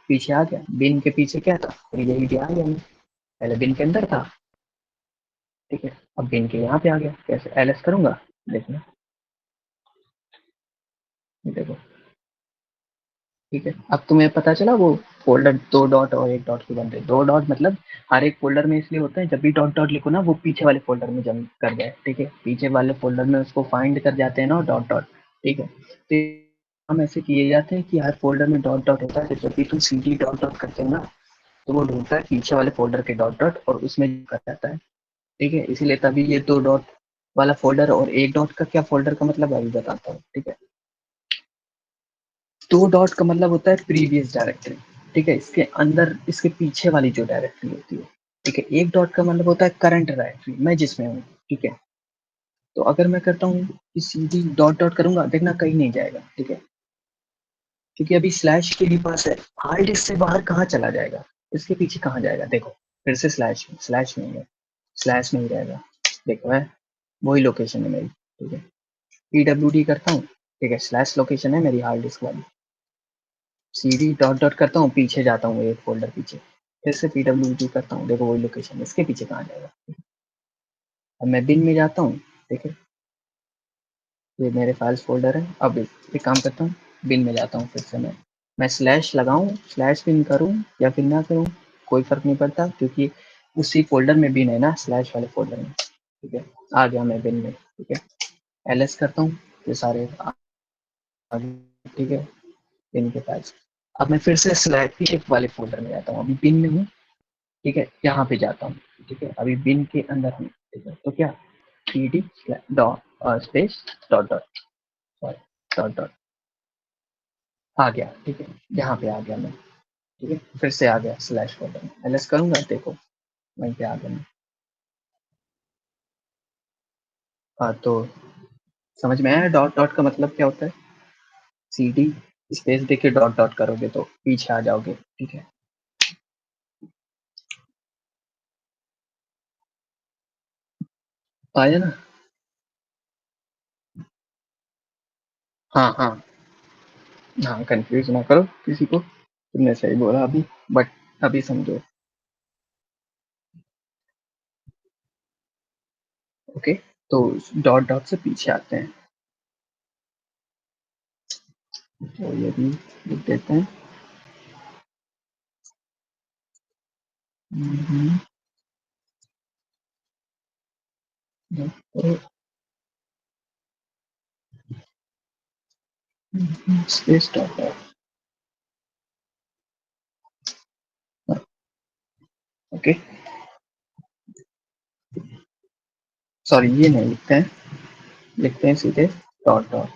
पीछे आ गया, बिन के पीछे क्या था, यही आ गया मैं, पहले बिन के अंदर था, ठीक है। अब बिन के यहाँ पे आ गया, कैसे एलएस करूंगा, देखना, ये देखो, ठीक है। अब तुम्हें पता चला वो फोल्डर दो डॉट और एक डॉट से बन रहे, दो डॉट मतलब हर एक फोल्डर में इसलिए होता है, जब भी डॉट डॉट लिखो ना वो पीछे वाले फोल्डर में जम कर जाए, ठीक है। पीछे वाले फोल्डर में उसको फाइंड कर जाते हैं ना डॉट डॉट, ठीक है। तो हम ऐसे किए जाते हैं कि हर फोल्डर में डॉट डॉट होता है, तो जब भी तुम सीडी डॉट डॉट करते हो ना, तो वो ढूंढता है पीछे वाले फोल्डर के डॉट डॉट और उसमें कर जाता है, ठीक है। इसीलिए तभी ये दो डॉट वाला फोल्डर और एक डॉट का क्या फोल्डर का मतलब अभी बताता हूँ, ठीक है। दो डॉट का मतलब होता है प्रीवियस डायरेक्टरी, ठीक है, इसके अंदर इसके पीछे वाली जो डायरेक्टरी होती है, ठीक है। एक डॉट का मतलब होता है करंट डायरेक्टरी, मैं जिसमें हूँ, ठीक है। तो अगर मैं करता हूँ कि सीधी डॉट डॉट करूंगा, देखना कहीं नहीं जाएगा, ठीक है, क्योंकि अभी स्लैश के भी पास है, हार्ड डिस्क से बाहर कहाँ चला जाएगा, इसके पीछे कहाँ जाएगा, देखो फिर से स्लैश में है, स्लैश में ही रहेगा, देखो है, वही लोकेशन है मेरी, ठीक है। पीडब्ल्यूडी करता हूँ, ठीक है, स्लैश लोकेशन है मेरी हार्ड डिस्क वाली, सीडी डॉट डॉट करता हूँ, पीछे जाता हूँ एक फोल्डर पीछे, फिर से पीडब्ल्यूडी करता हूँ, देखो वही लोकेशन, इसके पीछे कहाँ जाएगा। अब मैं बिन में जाता हूँ, ठीक है, ये मेरे फाइल्स फोल्डर है। अब एक काम करता हूँ, बिन में जाता हूँ, फिर से मैं स्लैश लगाऊँ, स्लैश बिन करूँ या फिर ना करूँ, कोई फर्क नहीं पड़ता, क्योंकि उसी फोल्डर में बिन है ना, स्लैश वाले फोल्डर में, ठीक है। आ गया मैं बिन में, ठीक है। एलएस करता हूँ, ये सारे आ गए, ठीक है, बिन के फाइल्स। अब मैं फिर से स्लैश वाले फोल्डर में जाता हूँ, अभी बिन में हूँ, ठीक है, यहाँ पे जाता हूँ, ठीक है। अभी बिन के अंदर हूँ, ठीक है। तो क्या C D dot space dot dot, sorry, dot dot, आ गया, ठीक है, यहाँ पे आ गया मैं, ठीक है। फिर से आ गया स्लैश फोल्डर में, एलएस करूंगा, देखो वहीं पे आ गया मैं। हाँ, तो समझ में आया डॉट डॉट का मतलब क्या होता है, सी डी स्पेस देके डॉट डॉट करोगे तो पीछे आ जाओगे, ठीक है। आया ना। हाँ हाँ हाँ, कंफ्यूज ना करो किसी को, तुमने सही बोला अभी, बट अभी समझो, ओके। तो डॉट डॉट से पीछे आते हैं, तो ये भी लिख देते हैं, space dot dot, okay. Sorry ये नहीं लिखते हैं, लिखते हैं सीधे डॉट डॉट।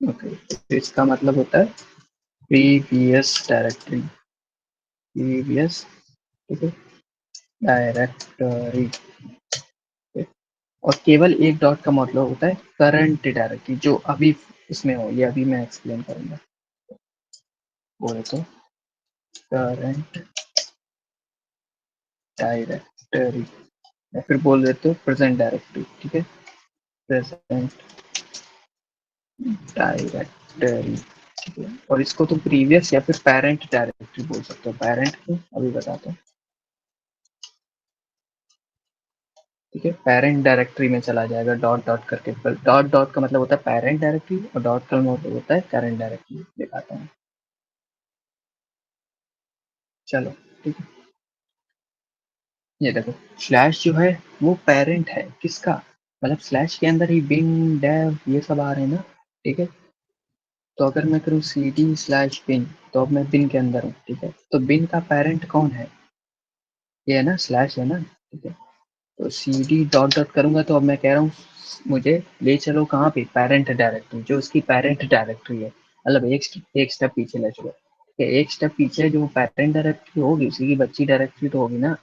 ओके, तो इसका मतलब होता है प्रीवियस डायरेक्टरी, प्रीवियस, ठीक है, डायरेक्टरी। और केवल एक डॉट का मतलब होता है करंट डायरेक्टरी, जो अभी इसमें हो, ये अभी मैं एक्सप्लेन करूंगा। बोले तो करंट डायरेक्टरी, या फिर बोल देते हो प्रेजेंट डायरेक्टरी, ठीक है, प्रेजेंट डायरेक्टरी, ठीक है। और इसको तो प्रीवियस या फिर पेरेंट डायरेक्टरी बोल सकते हो, पेरेंट को अभी बताता हूँ, ठीक है। पेरेंट डायरेक्टरी में चला जाएगा डॉट डॉट करके, डॉट डॉट का मतलब होता है पेरेंट डायरेक्टरी, और डॉट का मतलब होता है करंट डायरेक्टरी। दिखाता हूँ, चलो, ठीक है। ये देखो, स्लैश जो है वो पेरेंट है किसका, मतलब स्लैश के अंदर ही बिन डेव ये सब आ रहे हैं ना, ठीक है। तो अगर मैं करूँ सी डी स्लैश बिन, तो अब मैं बिन के अंदर हूँ, ठीक है। तो बिन का पेरेंट कौन है, ये है ना, स्लैश है ना, ठीक है। तो सी डी डॉट डॉट करूंगा, तो अब मैं कह रहा हूँ मुझे ले चलो कहाँ पे, पेरेंट डायरेक्टरी, जो उसकी पेरेंट डायरेक्टरी है, मतलब एक स्टेप पीछे ले चलो, ठीक है। एक स्टेप पीछे जो पेरेंट डायरेक्टरी होगी उसी की बच्ची डायरेक्टरी तो होगी ना,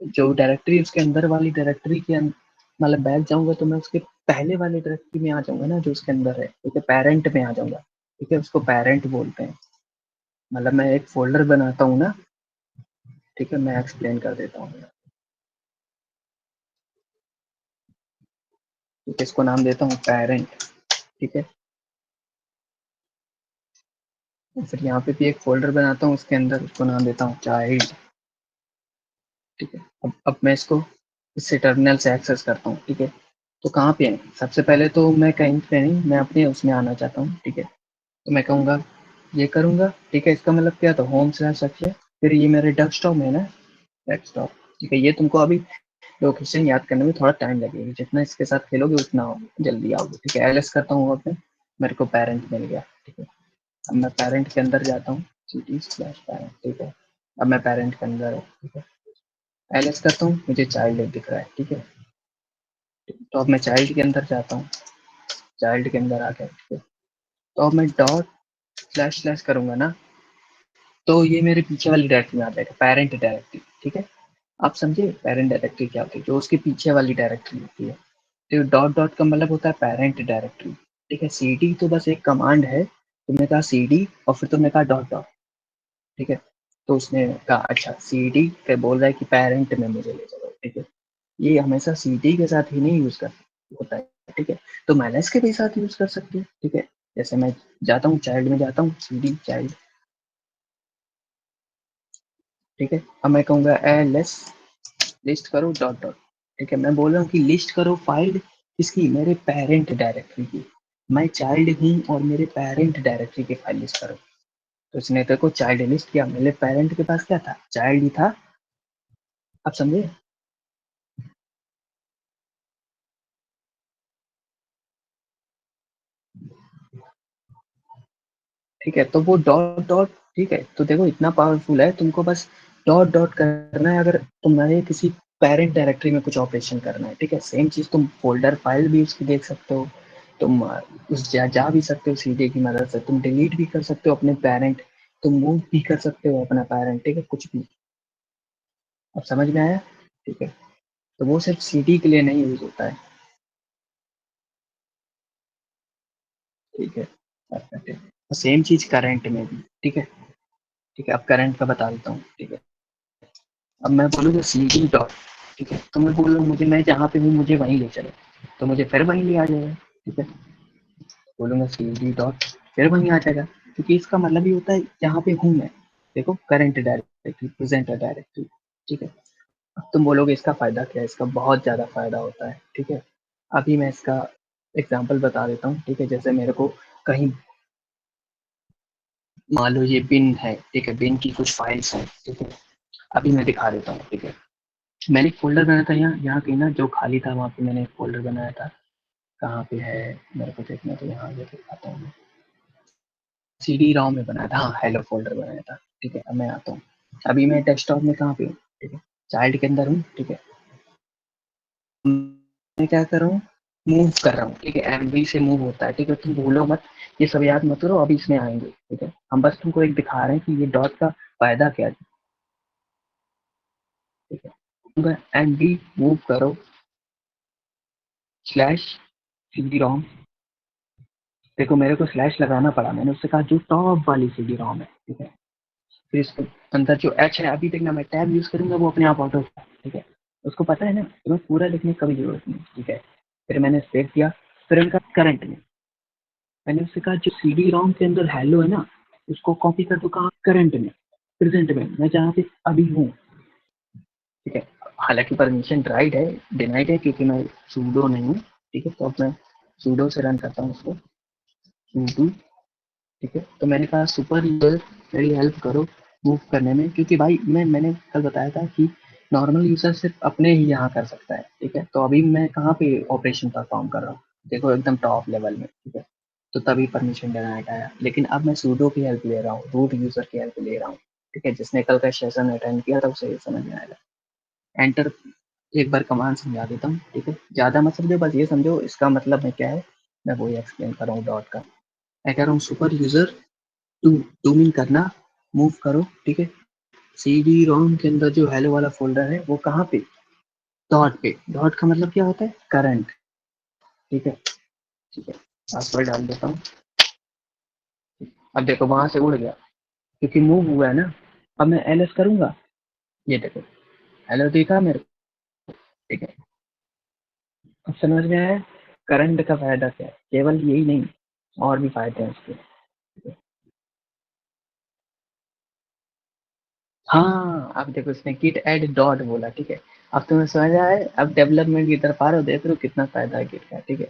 जो डायरेक्टरी उसके अंदर वाली डायरेक्टरी के मतलब बैक जाऊंगा तो मैं उसके पहले वाले डायरेक्टरी में आ जाऊंगा ना, जो उसके अंदर है, ठीक है, पेरेंट में आ जाऊंगा, ठीक है। उसको पेरेंट बोलते हैं, मतलब मैं एक फोल्डर बनाता हूँ ना, ठीक है, मैं एक्सप्लेन कर देता हूँ, ठीक है। इसको नाम देता हूँ पेरेंट, ठीक है। और फिर यहाँ पे भी एक फोल्डर बनाता हूँ, उसके अंदर उसको नाम देता हूँ चाइल्ड, ठीक है। अब मैं इसको इससे टर्मिनल से एक्सेस करता हूँ, ठीक है। तो कहाँ पे है, सबसे पहले तो मैं कहीं पे नहीं, मैं अपने उसमें आना चाहता हूँ, ठीक है। तो मैं कहूँगा ये करूँगा, ठीक है। इसका मतलब क्या था, होम स्लैश रखिए, फिर ये मेरे डेस्कटॉप में है ना, डेस्कटॉप, ठीक है। ये तुमको अभी लोकेशन याद करने में थोड़ा टाइम लगेगा, जितना इसके साथ खेलोगे उतना जल्दी आओगे, ठीक है। एलएस करता हूँ, अपने मेरे को पेरेंट मिल गया, ठीक है। अब मैं पेरेंट के अंदर जाता हूँ, सिटी स्लैश पेरेंट, ठीक है। अब मैं पेरेंट के अंदर हूँ, ठीक है। एलएस करता हूँ, मुझे चाइल्ड दिख रहा है, ठीक है। तो अब मैं चाइल्ड के अंदर जाता हूँ, चाइल्ड के अंदर आ गया, ठीक है। तो अब मैं डॉट स्लैश स्लैश करूंगा ना, तो ये मेरे पीछे वाली डायरेक्टरी में आ जाएगा, पेरेंट डायरेक्टरी, ठीक है। आप समझे पेरेंट डायरेक्टरी क्या होती है, जो उसके पीछे वाली डायरेक्टरी होती है। तो डॉट डॉट का मतलब होता है पेरेंट डायरेक्टरी, ठीक है। सीडी तो बस एक कमांड है, तुमने कहा सीडी और फिर तुमने कहा डॉट डॉट, ठीक है। तो उसने कहा अच्छा सीडी पे बोल रहा है कि पेरेंट में मुझे ले चलो, ठीक है। ये हमेशा सीडी के साथ ही नहीं यूज कर होता है, ठीक है। तो माइनस के भी साथ यूज कर सकते हैं, ठीक है। जैसे मैं जाता हूँ चाइल्ड में, जाता हूँ सीडी चाइल्ड, ठीक है। अब मैं कहूंगा एलएस लिस्ट करो डॉट डॉट, ठीक है। मैं बोल रहा हूँ कि लिस्ट करो फाइल किसकी, मेरे पेरेंट डायरेक्टरी की, मैं चाइल्ड हूँ और मेरे पेरेंट डायरेक्टरी की फाइल लिस्ट करो। तो इसने तेरे को चाइल्ड लिस्ट किया, मेरे पेरेंट के पास क्या था, चाइल्ड ही था, आप समझे। ठीक है, तो वो डॉट डॉट, ठीक है। तो देखो इतना पावरफुल है, तुमको बस डॉट डॉट करना है, अगर तुम्हारे किसी पेरेंट डायरेक्टरी में कुछ ऑपरेशन करना है, ठीक है। सेम चीज तुम फोल्डर फाइल भी उसकी देख सकते हो, तुम उस जा भी सकते हो सीधे की मदद से, तुम डिलीट भी कर सकते हो अपने पेरेंट, तुम मूव भी कर सकते हो अपना पेरेंट, ठीक है, कुछ भी। अब समझ में आया, ठीक है। तो वो सिर्फ सीडी के लिए नहीं यूज होता है, ठीक है। परफेक्ट है। सेम चीज करंट में भी, ठीक है, ठीक है। अब करंट का बता देता हूँ, ठीक है। अब मैं बोलूँगा सीडी डॉट, ठीक है। तो मैं बोल रहा हूँ मुझे, मैं जहाँ पे हूँ मुझे वहीं ले चलो, तो मुझे फिर वहीं ले आ जाएगा, ठीक है। बोलूँगा सीडी डॉट, फिर वहीं आ जाएगा, क्योंकि इसका मतलब ये होता है जहाँ पे हूँ मैं, देखो करंट डायरेक्टरी, प्रेजेंट डायरेक्टरी, ठीक है। अब तुम बोलोगे इसका फायदा क्या है, इसका बहुत ज्यादा फायदा होता है, ठीक है। अभी मैं इसका एग्जाम्पल बता देता हूँ, ठीक है। जैसे मेरे को कहीं, मान लो ये बिन है, ठीक है, बिन की कुछ फाइल्स हैं, ठीक है। अभी मैं दिखा देता हूँ, ठीक है। मैंने एक फ़ोल्डर बनाया था यहाँ यहाँ कहीं ना, जो खाली था वहाँ पे मैंने एक फ़ोल्डर बनाया था। कहाँ पे है, मेरे को देखना, तो यहाँ आगे दिखाता हूँ मैं। सीडी रॉम में बनाया था, हाँ हेलो फोल्डर बनाया था। ठीक है, अब मैं आता हूँ, अभी मैं डेस्कटॉप में कहाँ पे हूँ, ठीक है, चाइल्ड के अंदर हूँ। ठीक है, मैं क्या कर रहा हूँ, मूव कर रहा हूँ। ठीक है, एमवी से मूव होता है। ठीक है, तुम भूलो मत, ये सब याद मत करो, अभी इसमें आएंगे। ठीक है, हम बस तुमको एक दिखा रहे हैं कि ये डॉट का फायदा क्या है। ठीक है, एमवी मूव करो स्लैश सीडी रॉम। देखो मेरे को स्लैश लगाना पड़ा, मैंने उससे कहा जो टॉप वाली सीडी रॉम है। ठीक है, फिर इसके अंदर जो एच है, अभी देखना मैं टैब यूज करूंगा वो अपने आप ऑटो। ठीक है, उसको पता है ना, तुम्हें पूरा लिखने की कभी जरूरत नहीं। ठीक है, फिर मैंने सेव किया, फिर उनका करंट में मैंने उससे कहा जो सीडी रोम के अंदर हेलो है ना, उसको कॉपी कर दो कहाँ, करंट में, प्रेजेंट में, मैं जहाँ पे अभी हूँ। ठीक है, हालांकि परमिशन राइट है, डिनाइड है क्योंकि मैं सूडो नहीं हूँ। ठीक है, तो अब मैं सूडो से रन करता हूँ उसको, सूडो। ठीक है, तो मैंने कहा सुपर यूजर मेरी हेल्प करो मूव करने में, क्योंकि भाई मैंने कल बताया था कि नॉर्मल यूजर सिर्फ अपने ही यहाँ कर सकता है। ठीक है, तो अभी मैं कहाँ पे ऑपरेशन परफॉर्म कर रहा हूँ, देखो एकदम टॉप लेवल में। ठीक है, तो तभी परमिशन डिनाइड आया, लेकिन अब मैं सूडो की हेल्प ले रहा हूँ, रूट यूजर की हेल्प ले रहा हूँ। ठीक है, जिसने कल का सेशन अटेंड किया था उसे समझ में आएगा। एंटर, एक बार कमांड समझा देता हूँ। ठीक है, ज्यादा मत समझो, बस ये समझो इसका मतलब है क्या है, मैं वही एक्सप्लेन कर रहा हूँ डॉट का। मैं कह रहा हूँ super user to zoom in करना, मूव करो। ठीक है, सीडी रोम के अंदर जो हेलो वाला फोल्डर है वो कहाँ पे, डॉट पे। डॉट का मतलब क्या होता है, करंट। ठीक है, ठीक है, पासवर्ड डाल देता हूँ। अब देखो वहां से उड़ गया क्योंकि मूव हुआ है ना। अब मैं एलएस करूंगा, ये देखो हेलो देखा मेरे को। ठीक है, अब समझ में आया करंट का फायदा क्या है, केवल यही नहीं और भी फायदे हैं इसके। हाँ, अब देखो इसने गिट एड डॉट बोला। ठीक है, अब तुम्हें समझ आया है, अब डेवलपमेंट की तरफ आ रहे हो, देख रहे हो कितना फायदा है गिट का। ठीक है,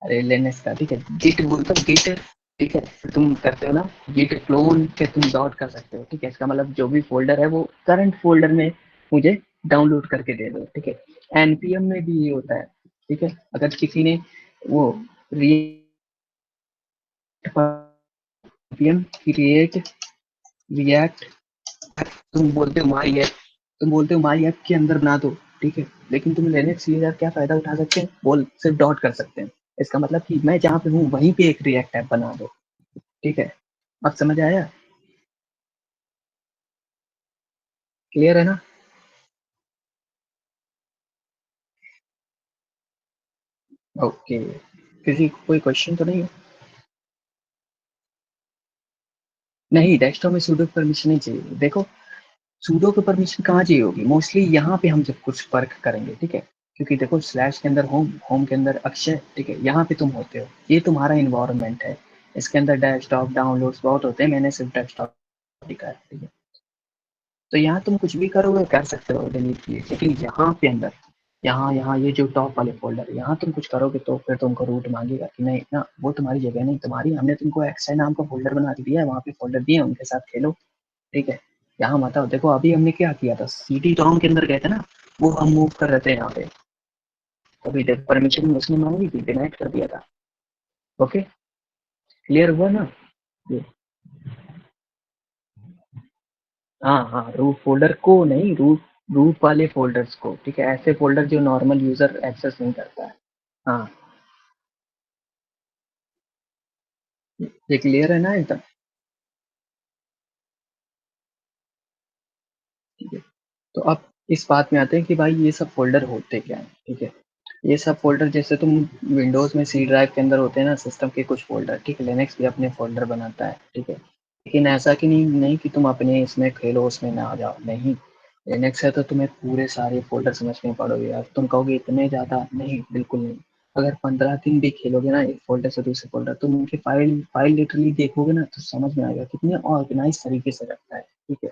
अरे लिनक्स का। ठीक है, गिट बोलता हूँ गिट। ठीक है, तुम करते हो ना गिट क्लोन के, तुम डॉट कर सकते हो। ठीक है, इसका मतलब जो भी फोल्डर है वो करंट फोल्डर में मुझे डाउनलोड करके दे दो। ठीक है, एनपीएम में भी ये होता है। ठीक है, अगर किसी ने वो एनपीएम क्रिएट रिएक्ट, तुम बोलते हो माई ऐप, तुम बोलते हो माई ऐप के अंदर बना दो। ठीक है, लेकिन तुम लिनक्स यूजर क्या फायदा उठा सकते हैं, बोल सिर्फ डॉट कर सकते हैं। इसका मतलब कि मैं जहाँ पे हूँ वहीं पे एक रिएक्ट ऐप बना दो। ठीक है, अब समझ आया, क्लियर है ना। ओके, किसी को कोई क्वेश्चन तो नहीं है। नहीं, डेस्कटॉप में सूडो परमिशन नहीं चाहिए। देखो सूडो को परमिशन कहाँ चाहिए होगी, मोस्टली यहाँ पे हम जब कुछ वर्क करेंगे। ठीक है, क्योंकि देखो स्लैश के अंदर होम, होम के अंदर अक्षय। ठीक है, यहाँ पे तुम होते हो, ये तुम्हारा इन्वायरमेंट है। इसके अंदर डेस्कटॉप डाउनलोड्स बहुत होते हैं, मैंने सिर्फ डेस्कटॉप दिखा है। ठीक है, तो यहाँ तुम कुछ भी करोगे कर सकते हो डिलीट किए, लेकिन यहाँ पे अंदर, यहाँ यहाँ ये जो टॉप वाले फोल्डर है, यहाँ तुम कुछ करोगे तो फिर तुमको रूट मांगेगा कि नहीं ना, वो तुम्हारी जगह नहीं, तुम्हारी हमने तुमको एक्सआई नाम का फोल्डर बना के दिया है, वहाँ पे फोल्डर दिए हैं, उनके साथ खेलो। ठीक है, यहाँ मत आओ। देखो अभी हमने क्या किया था, सीटी टॉम के अंदर गए थे ना, वो हम मूव कर रहे थे यहाँ पे, अभी देखो परमिशन उसने मांगी थी, डिनाइट कर दिया था। ओके, क्लियर हुआ ना ये। हाँ हाँ, रूट फोल्डर को नहीं, रूट रूट वाले फोल्डर्स को। ठीक है, ऐसे फोल्डर जो नॉर्मल यूजर एक्सेस नहीं करता है। हाँ, ये क्लियर है ना एकदम। ठीक है, तो अब इस बात में आते हैं कि भाई ये सब फोल्डर होते क्या हैं। ठीक है, ये सब फोल्डर जैसे तुम विंडोज में सी ड्राइव के अंदर होते हैं ना सिस्टम के कुछ फोल्डर, ठीक है, लिनक्स भी अपने फोल्डर बनाता है। ठीक है, लेकिन ऐसा कि नहीं कि तुम अपने इसमें खेलो उसमें ना आ जाओ, नहीं। लिनक्स है तो तुम्हें पूरे सारे फोल्डर समझने पड़ोगे यार, तुम कहोगे इतने ज्यादा, नहीं बिल्कुल नहीं। अगर 15 दिन भी खेलोगे ना एक फोल्डर से दूसरे फोल्डर, तुम उनकी फाइल फाइल लिटरली देखोगे ना तो समझ में आएगा कितने ऑर्गेनाइज तरीके से रखता है। ठीक है,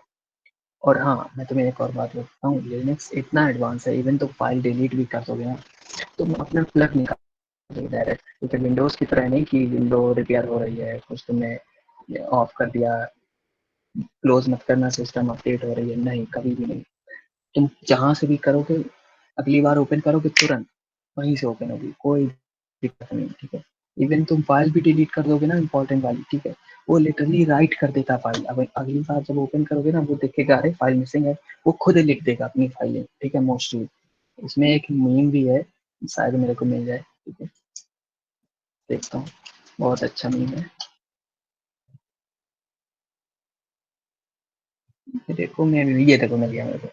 और हाँ मैं तुम्हें एक और बात बताता हूँ, लिनक्स इतना एडवांस है, इवन तो फाइल डिलीट भी कर दोगे ना, तुम अपना प्लग निकाल दोगे डायरेक्ट। क्योंकि विंडोज की तरह नहीं कि विंडो रिपेयर हो रही है, कुछ तुमने ऑफ कर दिया, क्लोज मत करना, सिस्टम अपडेट हो रही है, नहीं कभी भी नहीं। तुम जहां से भी करोगे, अगली बार ओपन करोगे तुरंत वहीं से ओपन होगी, कोई दिक्कत नहीं। ठीक है, इवन तुम फाइल भी डिलीट कर दोगे ना इंपॉर्टेंट वाली, ठीक है, वो लिटरली राइट कर देता फाइल। अब अगली बार जब ओपन करोगे ना, वो देखेगा अरे फाइल मिसिंग है, वो खुद ही लिख देगा अपनी फाइलें, ठीक है, मोस्टली। इसमें एक मीम भी है, शायद मेरे को मिल जाए, ठीक है, देखता हूँ, बहुत अच्छा मीम है। ये देखो मैं, ये देखो मिल गया मेरे को।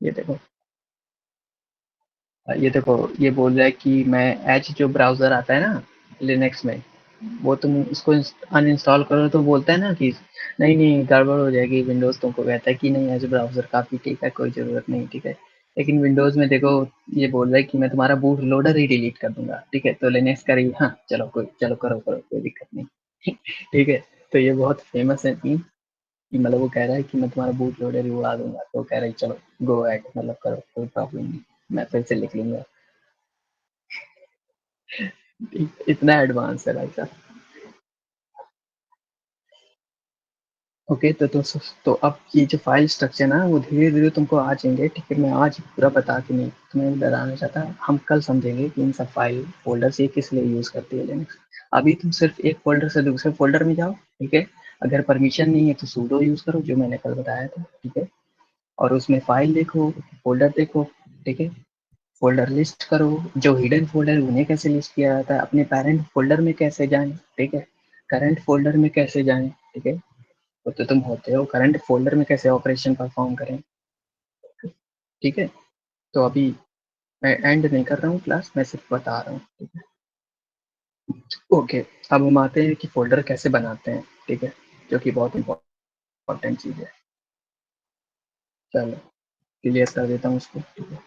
ये देखो, ये देखो, ये बोल रहा है कि मैं एज जो ब्राउजर आता है ना लिनक्स में, वो तुम इसको अनइंस्टॉल करो तो बोलता है ना कि नहीं नहीं गड़बड़ हो जाएगी। विंडोज तुमको कहता है कि नहीं एज ब्राउजर काफी ठीक है, कोई जरूरत नहीं, ठीक है। लेकिन विंडोज में देखो, ये बोल रहा है कि मैं तुम्हारा बूट लोडर ही डिलीट कर दूंगा, ठीक है। तो लिनक्स करेगी हाँ चलो कोई, चलो करो करो, कोई दिक्कत नहीं ठीक है। तो ये बहुत फेमस है थीम कि मतलब वो कह रहा है कि मैं तुम्हारा बूट लोडर ही उड़ा दूंगा, तो कह रहा है चलो गो एड, मतलब करो, कोई प्रॉब्लम नहीं, मैं फिर से लिख लूंगा। इतना एडवांस है भाई साहब। ओके तो अब ये जो फाइल स्ट्रक्चर ना वो धीरे धीरे तुमको आ जाएंगे, ठीक है। मैं आज पूरा बता के नहीं तुम्हें डराना चाहता, हम कल समझेंगे कि इन सब फाइल फोल्डर से किस लिए यूज करती है लिनक्स। अभी तुम सिर्फ एक फोल्डर से दूसरे फोल्डर में जाओ, ठीक है। अगर परमिशन नहीं है तो सूडो यूज करो, जो मैंने कल बताया था, ठीक है। और उसमें फाइल देखो, फोल्डर देखो, ठीक है। फोल्डर लिस्ट करो, जो हिडन फोल्डर उन्हें कैसे लिस्ट किया जाता है, अपने पेरेंट फोल्डर में कैसे जाएं, ठीक है। करंट फोल्डर में कैसे जाएं, ठीक है। तो तुम होते हो करंट फोल्डर में कैसे ऑपरेशन परफॉर्म करें, ठीक है। तो अभी मैं एंड नहीं कर रहा हूँ क्लास, मैं सिर्फ बता रहा हूँ, ठीक है। ओके, अब हम आते हैं कि फोल्डर कैसे बनाते हैं, ठीक है, जो कि बहुत इंपॉर्टेंट चीज़ है। चलो क्लियर कर देता हूँ उसको, ठीक है।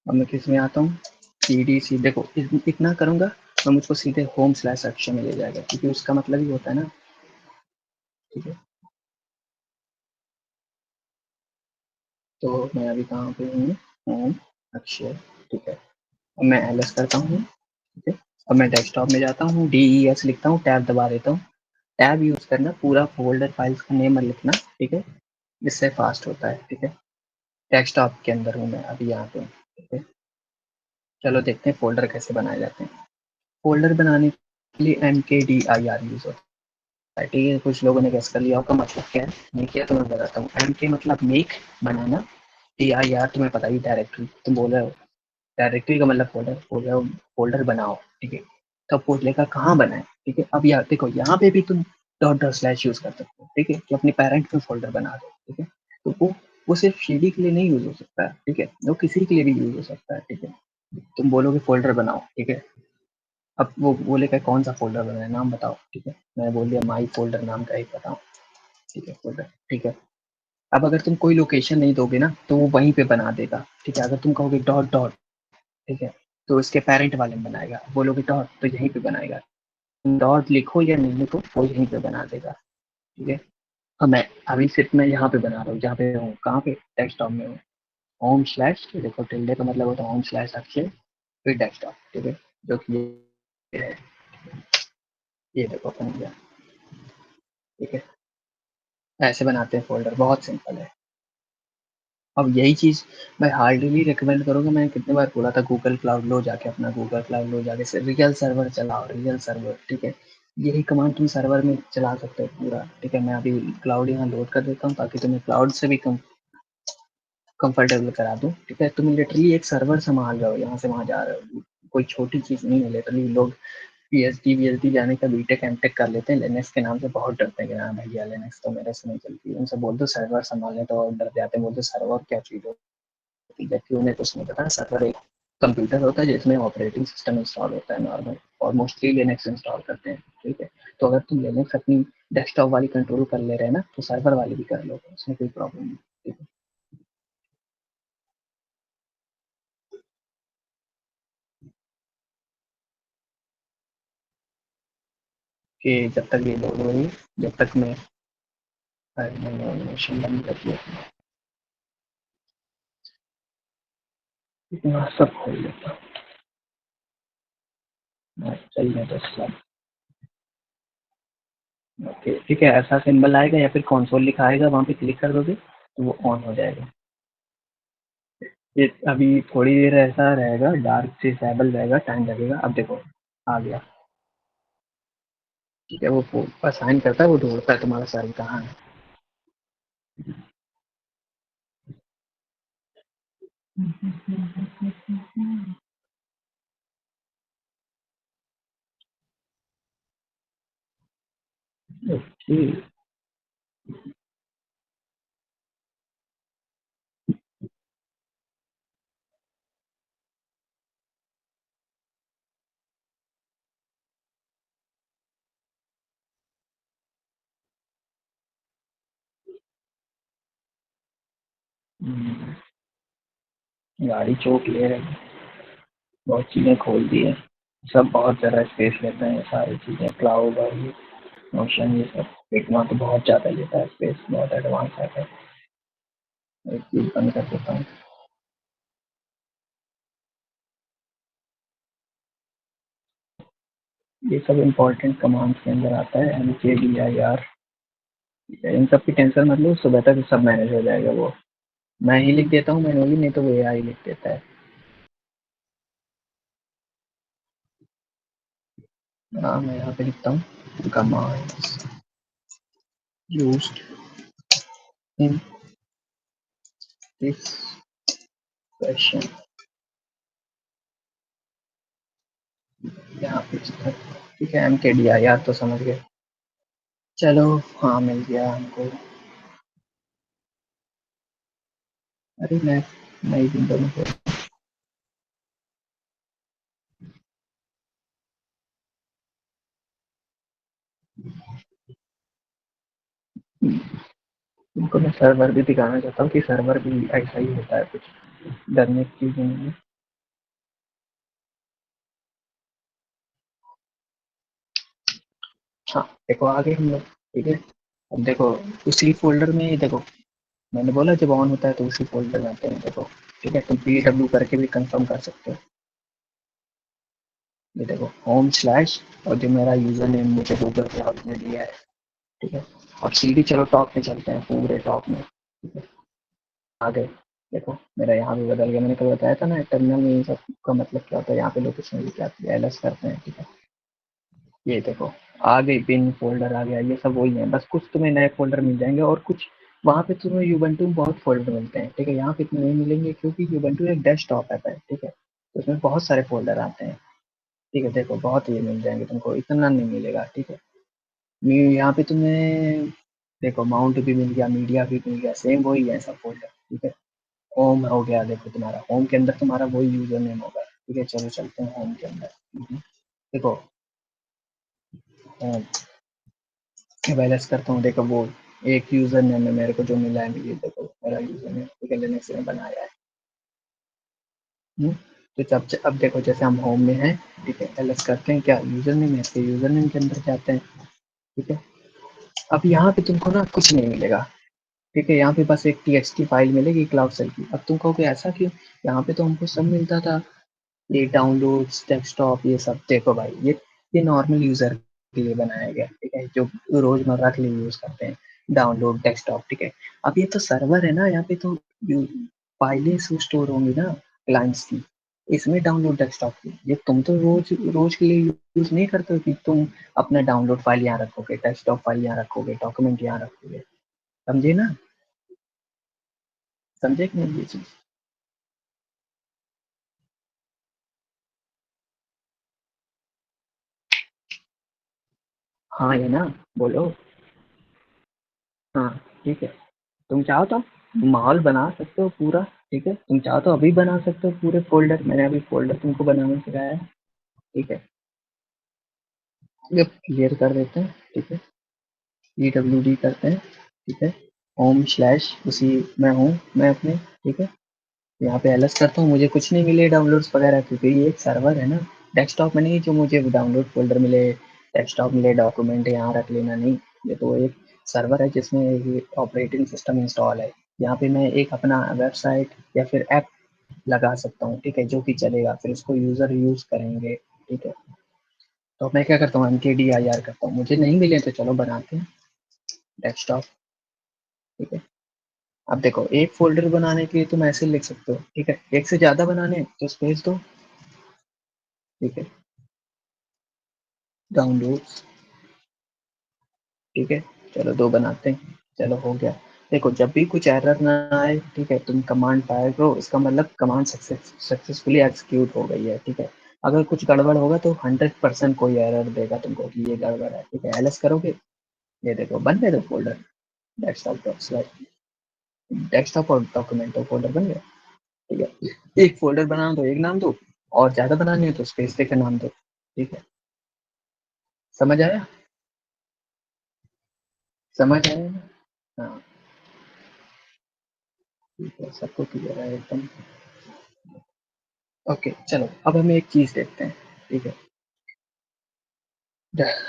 अब मैं किस में आता हूँ, सी डी सी, देखो इतना करूँगा तो मुझको सीधे होम स्लैश अक्षर में ले जाएगा, क्योंकि उसका मतलब ही होता है ना, ठीक है। तो मैं अभी कहाँ पे हूँ, होम अक्षर, ठीक है। अब मैं एल एस करता हूँ, ठीक है। अब मैं डेस्कटॉप में जाता हूँ, डी ई एस लिखता हूँ, टैब दबा देता हूँ। टैब यूज करना, पूरा फोल्डर फाइल्स का नेम लिखना, ठीक है। इससे फास्ट होता है, ठीक है। डेस्कटॉप के अंदर हूँ मैं अभी यहाँ पे, ठीक है। चलो देखते हैं फोल्डर कैसे बनाए जाते हैं। फोल्डर बनाने के लिए एम के डी आई आर यूज होता है, ठीक है। कुछ लोगों ने गेस कर लिया होगा मतलब क्या है, नहीं किया तो मैं बताता हूँ। एम के मतलब make, banana. D I R तुम्हें पता ही, डायरेक्टरी, तुम बोल रहे हो डायरेक्टरी का मतलब फोल्डर, बोल रहे हो फोल्डर बनाओ, ठीक है। तो फोल्डर का कहाँ बनाए, ठीक है। अब यार देखो यहाँ पे भी तुम डॉट डॉट स्लैश यूज कर सकते हो, ठीक है, कि अपने पेरेंट में फोल्डर बना दो, ठीक है। तो वो सिर्फ सीडी के लिए नहीं यूज हो सकता है, ठीक है, वो किसी के लिए भी यूज हो सकता है, ठीक है। तुम बोलोगे फोल्डर बनाओ, ठीक है। अब वो बोलेगा कौन सा फोल्डर बनाए, नाम बताओ, ठीक है। मैंने बोल दिया माई फोल्डर नाम का एक बताओ, ठीक है, फोल्डर, ठीक है। अब अगर तुम कोई लोकेशन नहीं दोगे ना तो वो वहीं पे बना देगा, ठीक है। अगर तुम कहोगे डॉट डॉट, ठीक है, तो इसके पेरेंट वाले में बनाएगा, बोलोगे डॉट तो यहीं पे बनाएगा। डॉट लिखो या नहीं लिखो वो यहीं पे बना देगा, ठीक है। अब मैं अभी सिर्फ मैं यहाँ पे बना रहा हूँ, जहाँ पे हूँ, कहाँ पे, डेस्कटॉप में हूँ। होम स्लैश, देखो टिल्डे का मतलब होता है होम स्लैश अक्षय, फिर डेस्कटॉप, ठीक है। जो कि ये है, ये देखो बन गया, ठीक है। ऐसे बनाते हैं फोल्डर, बहुत सिंपल है। अब यही चीज़ मैं हार्डली रिकमेंड करूँगा, मैंने कितने बार बोला था गूगल क्लाउड लो जाके, अपना गूगल क्लाउड लो जाके से रियल सर्वर चलाओ, रियल सर्वर, ठीक है। यही कमांड तुम सर्वर में चला सकते हो पूरा, ठीक है। मैं अभी क्लाउड यहाँ लोड कर देता हूँ ताकि तुम्हें क्लाउड से भी कंफर्टेबल करा दूँ, ठीक है। तुम लिटरली एक सर्वर संभाल रहे हो, यहाँ से वहाँ जा रहे हो, कोई छोटी चीज़ नहीं है। लिटरली लोग P H D V H D जाने का बीटेक एम टेक कर लेते हैं, लिनक्स के नाम से बहुत डरते हैं कि हाँ भैया लिनक्स तो मेरे से नहीं चलती। उनसे बोल दो सर्वर संभालने तो और डर जाते हैं, बोलते सर्वर क्या चीज़ हो, जबकि उन्हें कुछ नहीं पता। सर्वर एक कंप्यूटर होता है जिसमें ऑपरेटिंग सिस्टम इंस्टॉल होता है नॉर्मल, और मोस्टली लिनक्स इंस्टॉल करते हैं, ठीक है। तो अगर तुम लिनक्स अपनी डेस्कटॉप वाली कंट्रोल कर ले रहे हैं ना, तो सर्वर वाली भी कर लो, उसमें कोई प्रॉब्लम नहीं, ठीक है। कि जब तक ये लोड हो रही है, जब तक मैं एनिमेशन बंद कर दिया, इतना सब खोल लेता हूँ, चलिए बस। ओके ठीक है, ऐसा सिंबल आएगा या फिर कंसोल लिखा आएगा, वहाँ पे क्लिक कर दोगे। तो वो ऑन हो जाएगा। ये अभी थोड़ी देर ऐसा रहेगा, डार्क से डिसेबल रहेगा, टाइम लगेगा। अब देखो आ गया। ठीक है, वो असाइन करता है, वो ढूंढता है तुम्हारा सर्वर कहाँ है। ओके। गाड़ी चौक ले रही है, बहुत चीजें खोल दी है। सब बहुत ज़्यादा स्पेस लेते हैं, ये सारी चीज़ें, क्लाउड और ये नोशन, ये सब इतना तो बहुत ज़्यादा लेता है स्पेस, बहुत एडवांस है। एक चीज़ बंद कर देता हूँ। ये सब इम्पोर्टेंट कमांड्स के अंदर आता है, MKDIR। इन सब की टेंशन मत लो, सुबह तक सब मैनेज हो जाएगा। वो मैं ही लिख देता हूँ मैनुअली, नहीं तो वो AI लिख देता है। हाँ, मैं यहाँ पे लिखता हूँ commands used in this session. यहाँ पे ठीक है, MKDIR तो समझ गए। चलो, हाँ मिल गया हमको। अरे मैं नई विंडो में तुमको मैं सर्वर भी दिखाना चाहता हूँ कि सर्वर भी ऐसा ही होता है, कुछ डरने की चीज नहीं है। हाँ देखो, आगे हम लोग। ठीक है, अब देखो उसी फोल्डर में, देखो मैंने बोला जब ऑन होता है तो उसी फोल्डर में आते हैं, देखो। ठीक है, तुम PW करके भी कंफर्म कर सकते हो। ये देखो होम स्लैश, और जो मेरा यूजर नेम मुझे गूगल पे आपने दिया है। ठीक है, और सीधी चलो टॉप पे चलते हैं, पूरे टॉप में। ठीक है, आ गए। देखो मेरा यहाँ भी बदल गया, मैंने कल बताया था ना टर्मिनल में इन सब का मतलब क्या होता है। यहाँ पे लोकेशन भी क्या आती है, LS करते हैं। ठीक है, ये देखो आ गई, बिन फोल्डर आ गया, ये सब वही है, बस कुछ तुम्हें नए फोल्डर मिल जाएंगे और कुछ वहाँ पे तुम्हें यूबंटू में बहुत फोल्डर मिलते हैं। ठीक है, यहाँ पे इतने नहीं मिलेंगे क्योंकि यूबंटू एक डेस्कटॉप ऐप है। ठीक है, तो उसमें बहुत सारे फोल्डर आते हैं। ठीक है, देखो बहुत ये मिल जाएंगे तुमको, इतना नहीं मिलेगा। ठीक है, यहाँ पे तुम्हें देखो माउंट भी मिल गया, मीडिया भी मिल गया, सेम वही है सब फोल्डर। ठीक है, होम हो गया, देखो तुम्हारा होम के अंदर तुम्हारा वही यूजर नेम होगा। ठीक है, चलो चलते हैं होम के अंदर। देखो होम बैलेंस करता हूँ, देखो वो एक यूजर नेम है मेरे को जो मिला है, ये देखो मेरा यूजर नेम, ठीक है, लिनक्स में बनाया है। तो अब देखो जैसे हम होम में हैं। ठीक है, एलएस करते हैं, क्या यूजर नेम है, तो यूजर नेम के अंदर जाते हैं। ठीक है, अब यहाँ पे तुमको ना कुछ नहीं मिलेगा। ठीक है, यहाँ पे बस एक TXT फाइल मिलेगी क्लाउड सेल की। अब तुम कहोगे ऐसा क्यों, यहाँ पे तो हमको सब मिलता था, ये डाउनलोड्स डेस्कटॉप ये सब। देखो भाई, ये नॉर्मल यूजर के लिए बनाया गया। ठीक है, जो रोजमर्रा के लिए यूज करते हैं, डाउनलोड डेस्कटॉप। ठीक है, अब ये तो सर्वर है ना, यहाँ पे तो फाइलें स्टोर होंगी ना क्लाइंट्स की, इसमें डाउनलोड डेस्कटॉप की। ये तुम तो रोज रोज के लिए यूज नहीं करते हो कि तुम अपना डाउनलोड फाइल यहाँ रखोगे, डेस्कटॉप फाइल यहाँ रखोगे, डॉक्यूमेंट यहाँ रखोगे। समझे ना, समझे कि नहीं ये चीज। हाँ ये ना, बोलो। हाँ ठीक है, तुम चाहो तो माहौल बना सकते हो पूरा। ठीक है, तुम चाहो तो अभी बना सकते हो पूरे फोल्डर, मैंने अभी फोल्डर तुमको बनाने सिखाया है। ठीक है, ये क्लियर कर देते हैं। ठीक है, PWD करते हैं। ठीक है, होम स्लैश उसी में हूँ मैं अपने। ठीक है, यहाँ पे एलएस करता हूँ, मुझे कुछ नहीं मिले डाउनलोड्स वगैरह, क्योंकि ये एक सर्वर है ना, डेस्कटॉप में नहीं जो मुझे डाउनलोड फोल्डर मिले, डेस्कटॉप मिले, डॉक्यूमेंट यहाँ रख लेना, नहीं। ये तो एक सर्वर है जिसमें ये ऑपरेटिंग सिस्टम इंस्टॉल है। यहाँ पे मैं एक अपना वेबसाइट या फिर ऐप लगा सकता हूँ। ठीक है, जो कि चलेगा, फिर उसको यूजर यूज करेंगे। ठीक है, तो मैं क्या करता हूँ, MKDIR करता हूँ, मुझे नहीं मिले तो चलो बनाते हैं डेस्कटॉप। ठीक है, अब देखो एक फोल्डर बनाने के लिए तुम ऐसे लिख सकते हो, ठीक है, एक से ज्यादा बनाने हैं तो स्पेस दो, ठीक है, डाउनलोड्स, ठीक है, चलो दो बनाते हैं, चलो हो गया। देखो जब भी कुछ एरर ना आए, ठीक है, तुम कमांड फायर करो, इसका मतलब कमांड सक्सेसफुली एग्जीक्यूट हो गई है, ठीक है। अगर कुछ गड़बड़ होगा तो 100% कोई एरर देगा तुमको कि ये गड़बड़ है, ठीक है, एलएस करोगे, ये देखो बन गए दो फोल्डर, डेस्कटॉप और डॉक्यूमेंट दो फोल्डर बन गए, ठीक है। एक फोल्डर बनाना तो एक नाम दो, और ज्यादा बनाने हैं तो स्पेस देकर नाम दो, ठीक है। समझ आया? समझ आया ना? हाँ, ठीक है, सबको क्लियर है एकदम। ओके चलो अब हम एक चीज देखते हैं, ठीक है,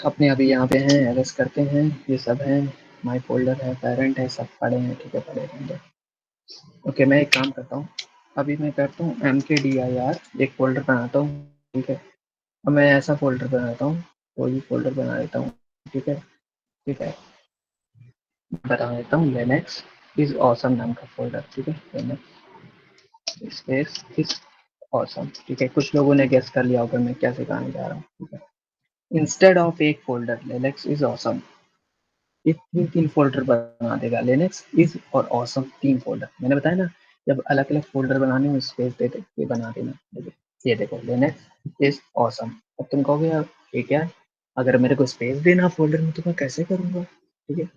अपने अभी यहाँ पे हैं, एलएस करते हैं, ये सब हैं, माई फोल्डर है, पेरेंट है, सब पड़े हैं, ठीक है, पड़े रहेंगे। ओके मैं एक काम करता हूँ, अभी मैं करता हूँ mkdir, एक फोल्डर बनाता हूँ, ठीक है। अब मैं ऐसा फोल्डर बनाता हूँ, कोई भी फोल्डर बना देता हूँ, ठीक है, ठीक है, बता देता हूँ लिनक्स इज ऑसम नाम का फोल्डर, ठीक है, लिनक्स स्पेस इज ऑसम, ठीक है। कुछ लोगों ने गेस कर लिया होगा मैं क्या सिखाने जा रहा हूँ, ठीक है। इंस्टेड ऑफ एक फोल्डर लिनक्स इज ऑसम, ये तीन तीन फोल्डर बना देगा, लिनक्स इज और ऑसम तीन फोल्डर, मैंने बताया ना, जब अलग अलग फोल्डर बनाने में स्पेस दे दे ये बना देना, ये देखो लिनक्स इज ऑसम। अब तुम कहोगे यार ये क्या है, अगर मेरे को स्पेस देना फोल्डर में तो मैं कैसे करूंगा, ठीक है।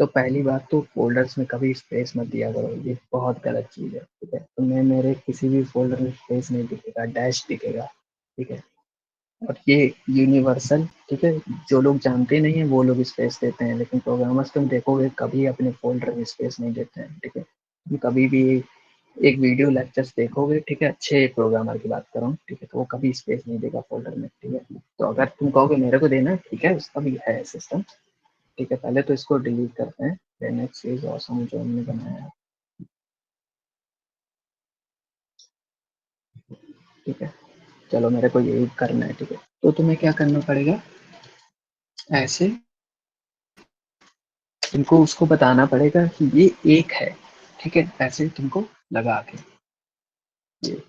तो पहली बात तो फोल्डर्स में कभी स्पेस मत दिया करो, ये बहुत गलत चीज है, ठीक है। तुम्हें मेरे किसी भी फोल्डर में स्पेस नहीं दिखेगा, डैश दिखेगा, ठीक है। और ये यूनिवर्सल, ठीक है, जो लोग जानते नहीं है वो लोग स्पेस देते हैं, लेकिन प्रोग्रामर्स तुम देखोगे कभी अपने फोल्डर में स्पेस नहीं देते हैं, ठीक है। तुम कभी भी एक वीडियो लेक्चर्स देखोगे, ठीक है, अच्छे प्रोग्रामर की बात कर रहा हूँ, ठीक है, तो वो कभी स्पेस नहीं देगा फोल्डर में, ठीक है। तो अगर तुम कहोगे मेरे को देना है, ठीक है, उसका भी है सिस्टम, ठीक है। पहले तो इसको डिलीट करते हैं, लिनक्स इज ऑसम जो हमने बनाया है, ठीक है। चलो मेरे को यही करना है, ठीक है। तो तुम्हें क्या करना पड़ेगा, ऐसे तुमको उसको बताना पड़ेगा कि ये एक है, ठीक है, ऐसे तुमको लगा के, ये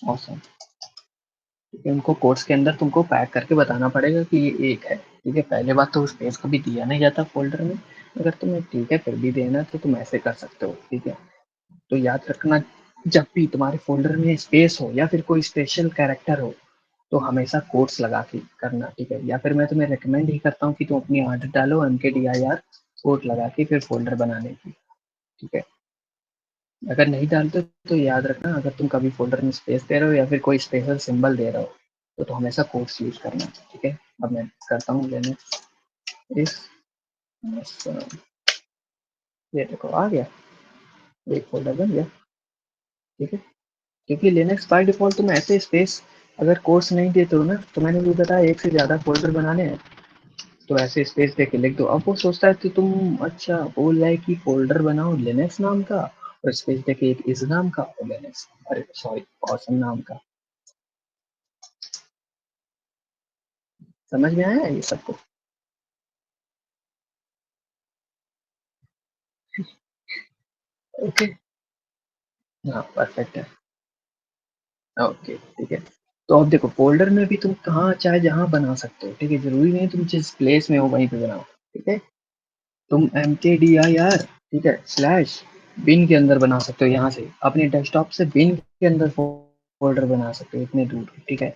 ऑसम, ठीक है। उनको कोर्स के अंदर तुमको पैक करके बताना पड़ेगा कि ये एक है, ठीक है। पहले बात तो स्पेस कभी दिया नहीं जाता फोल्डर में, अगर तुम्हें ठीक है फिर भी देना तो तुम ऐसे कर सकते हो, ठीक है। तो याद रखना, जब भी तुम्हारे फोल्डर में स्पेस हो या फिर कोई स्पेशल कैरेक्टर हो तो हमेशा कोट्स लगा के करना, ठीक है। या फिर मैं तुम्हें रिकमेंड ही करता हूँ कि तुम अपनी आदत डालो mkdir कोट लगा के फिर फोल्डर बनाने की, ठीक है। अगर नहीं डालते तो याद रखना, अगर तुम कभी फोल्डर में स्पेस दे रहे हो या फिर कोई स्पेशल सिंबल दे रहे हो तो हमेशा कोट्स यूज करना, ठीक है। अब मैं करता हूँ लिनक्स इस, ये देखो आ गया, एक फोल्डर बन गया, ठीक है। क्योंकि लिनक्स बाय डिफॉल्ट तुम ऐसे स्पेस अगर कोर्स नहीं देते हो ना, तो मैंने भी बताया एक से ज्यादा फोल्डर बनाने हैं तो ऐसे स्पेस दे के लिख दो। अब वो सोचता है कि तुम अच्छा बोल रहे कि फोल्डर बनाओ लिनक्स नाम का और स्पेस दे के एक इस नाम का और लिनक्स, अरे सॉरी, ऑसम नाम का। समझ में आया ये सबको? ओके, हाँ परफेक्ट है, ओके ठीक है। तो अब देखो फोल्डर में भी तुम कहाँ चाहे जहाँ बना सकते हो, ठीक है, जरूरी नहीं तुम जिस प्लेस में हो वहीं पे बनाओ, ठीक है। तुम mkdir, ठीक है, स्लैश बिन के अंदर बना सकते हो, यहाँ से अपने डेस्कटॉप से बिन के अंदर फोल्डर बना सकते हो इतने दूर, ठीक है।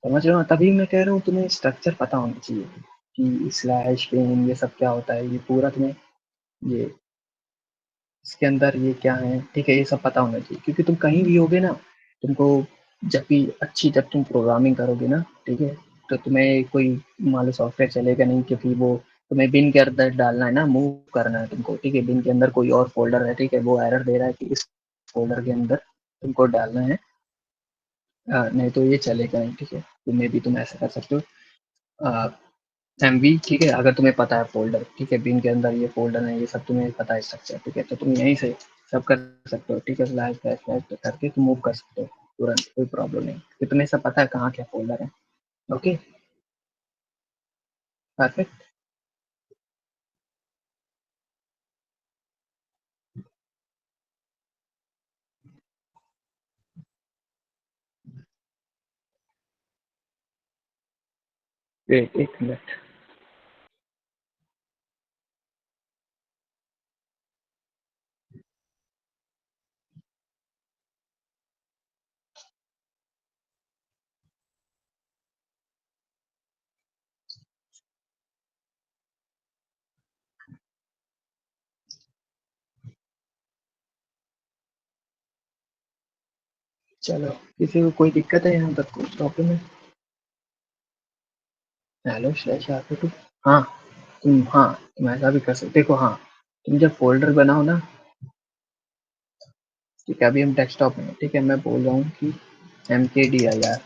समझ रहे हो? तभी मैं कह रहा हूँ तुम्हें स्ट्रक्चर पता होना चाहिए कि स्लैश बिन ये सब क्या होता है, ये पूरा तुम्हें, ये इसके अंदर ये क्या है, ठीक है, ये सब पता होना चाहिए, क्योंकि तुम कहीं भी होगे ना, तुमको जब भी अच्छी, जब तुम प्रोग्रामिंग करोगे ना, ठीक है, तो तुम्हें कोई मान लो सॉफ्टवेयर चलेगा नहीं, क्योंकि वो तुम्हें बिन के अंदर डालना है ना, मूव करना है तुमको, ठीक है। बिन के अंदर कोई और फोल्डर है, ठीक है, वो एरर दे रहा है कि इस फोल्डर के अंदर तुमको डालना है, नहीं तो ये चलेगा नहीं, ठीक है। तुम्हें भी तुम ऐसा कर सकते हो, एमवी, ठीक है, अगर तुम्हें पता है फोल्डर, ठीक है, बिन के अंदर ये फोल्डर है, ये सब तुम्हें पता है स्ट्रक्चर, ठीक है, तो तुम यहीं से सब कर सकते हो, ठीक है, स्लैश स्लैश स्लैश करके तुम मूव कर सकते हो तुरंत, कोई प्रॉब्लम नहीं, कि तुम्हें सब पता है कहाँ क्या फोल्डर है। Okay, perfect. वेट एक मिनट। चलो, किसी को कोई दिक्कत है यहाँ तक, कुछ प्रॉब्लम है? Hello slash R two. हाँ, तुम ऐसा भी कर सकते, देखो हाँ, तुम जब फोल्डर बनाओ ना, ठीक है, अभी हम डेस्कटॉप में हैं, ठीक है, मैं बोल रहा हूँ कि mkdir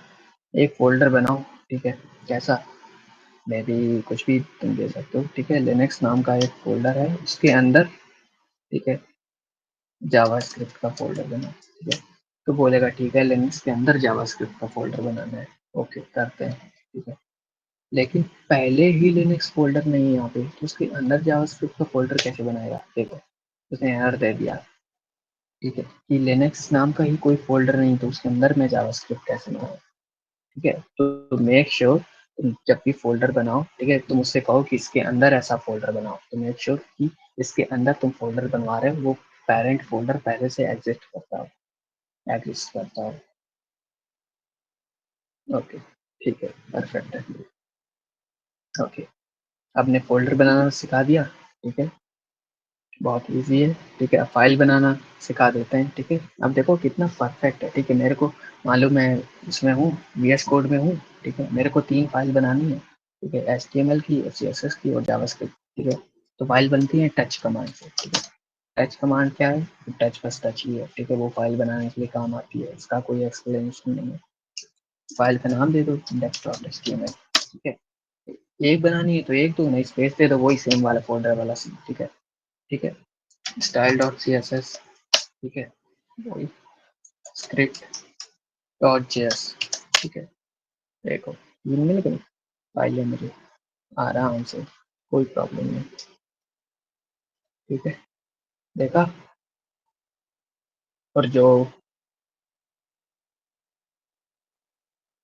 एक फोल्डर बनाओ, ठीक है, कैसा, मे भी कुछ भी तुम दे सकते हो, ठीक है, लिनक्स नाम का एक फोल्डर है, उसके अंदर, ठीक है, जावास्क्रिप्ट का फोल्डर बनाओ, ठीक है, तो बोलेगा ठीक है लिनक्स के अंदर जावास्क्रिप्ट का फोल्डर बनाना है, ओके करते हैं, ठीक है, लेकिन पहले ही लिनक्स फोल्डर नहीं है यहाँ पे, तो उसके अंदर जावास्क्रिप्ट का फोल्डर कैसे बनाएगा, देखो उसने एरर दे दिया, ठीक है, कि लिनक्स नाम का ही कोई फोल्डर नहीं, तो उसके अंदर मैं जावास्क्रिप्ट कैसे बनाऊँ, ठीक है, तो मेक श्योर तुम जब भी फोल्डर बनाओ, ठीक है, तुम उससे कहो कि इसके अंदर ऐसा फोल्डर बनाओ, तो मेक श्योर कि इसके अंदर तुम फोल्डर बनवा रहे हो वो पेरेंट फोल्डर पहले से एग्जिस्ट करता हो। ओके, ठीक है, परफेक्ट है। ओके, आपने फोल्डर बनाना सिखा दिया, ठीक है, बहुत इजी है, ठीक है, अब फाइल बनाना सिखा देते हैं, ठीक है, अब देखो कितना परफेक्ट है, ठीक है, मेरे को मालूम है, इसमें हूँ, वीएस कोड में हूँ, ठीक है, मेरे को 3 फाइल बनानी है, ठीक है, एचटीएमएल की, सीएसएस की और जावास्क्रिप्ट, ठीक है, तो फाइल बनती है टच कमांड से, ठीक है, टच कमांड क्या है, टच बस टच ही है, ठीक है, वो फाइल बनाने के लिए काम आती है, इसका कोई एक्सप्लेनेशन नहीं है, फाइल का नाम दे दो डेस्कटॉप एचटीएमएल, ठीक है, एक बनानी है तो एक दो, नहीं स्पेस दे दो, वही सेम वाला फोल्डर वाला सीन, ठीक है, ठीक है, style dot C S S, ठीक है, वही स्क्रिप्ट डॉट जेएस, ठीक है, देखो ये मिल गई फाइल है मुझे आराम से, कोई प्रॉब्लम नहीं, ठीक है, देखा, और जो,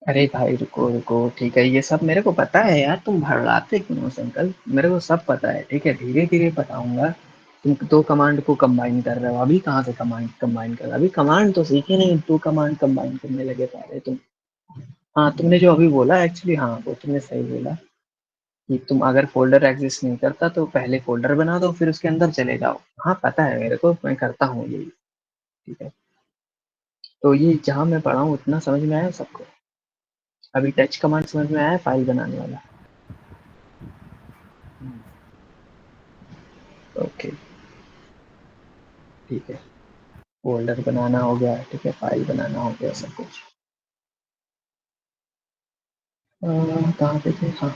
अरे भाई रुको रुको, ठीक है, ये सब मेरे को पता है यार, तुम भड़ाते क्यों हो संकल्प, मेरे को सब पता है, ठीक है, धीरे धीरे बताऊंगा, तुम दो कमांड को कंबाइन कर रहे हो, अभी कहाँ से कमांड कंबाइन कर रहे हो, अभी कमांड तो सीखे नहीं, दो कमांड कंबाइन करने लगे पहले तुम। हाँ, तुमने जो अभी बोला एक्चुअली, हाँ वो तुमने सही बोला, कि तुम अगर फोल्डर एग्जिस्ट नहीं करता तो पहले फोल्डर बना दो फिर उसके अंदर चले जाओ, हाँ पता है मेरे को, मैं करता हूँ यही, ठीक है, तो ये जहाँ मैं पढ़ा हूँ उतना समझ में आया सबको, अभी टच कमांड समझ में आया फाइल बनाने वाला, ओके, ठीक है, फोल्डर बनाना हो गया, ठीक है, फाइल बनाना हो गया, सब कुछ, कहाँ पे थे, हाँ,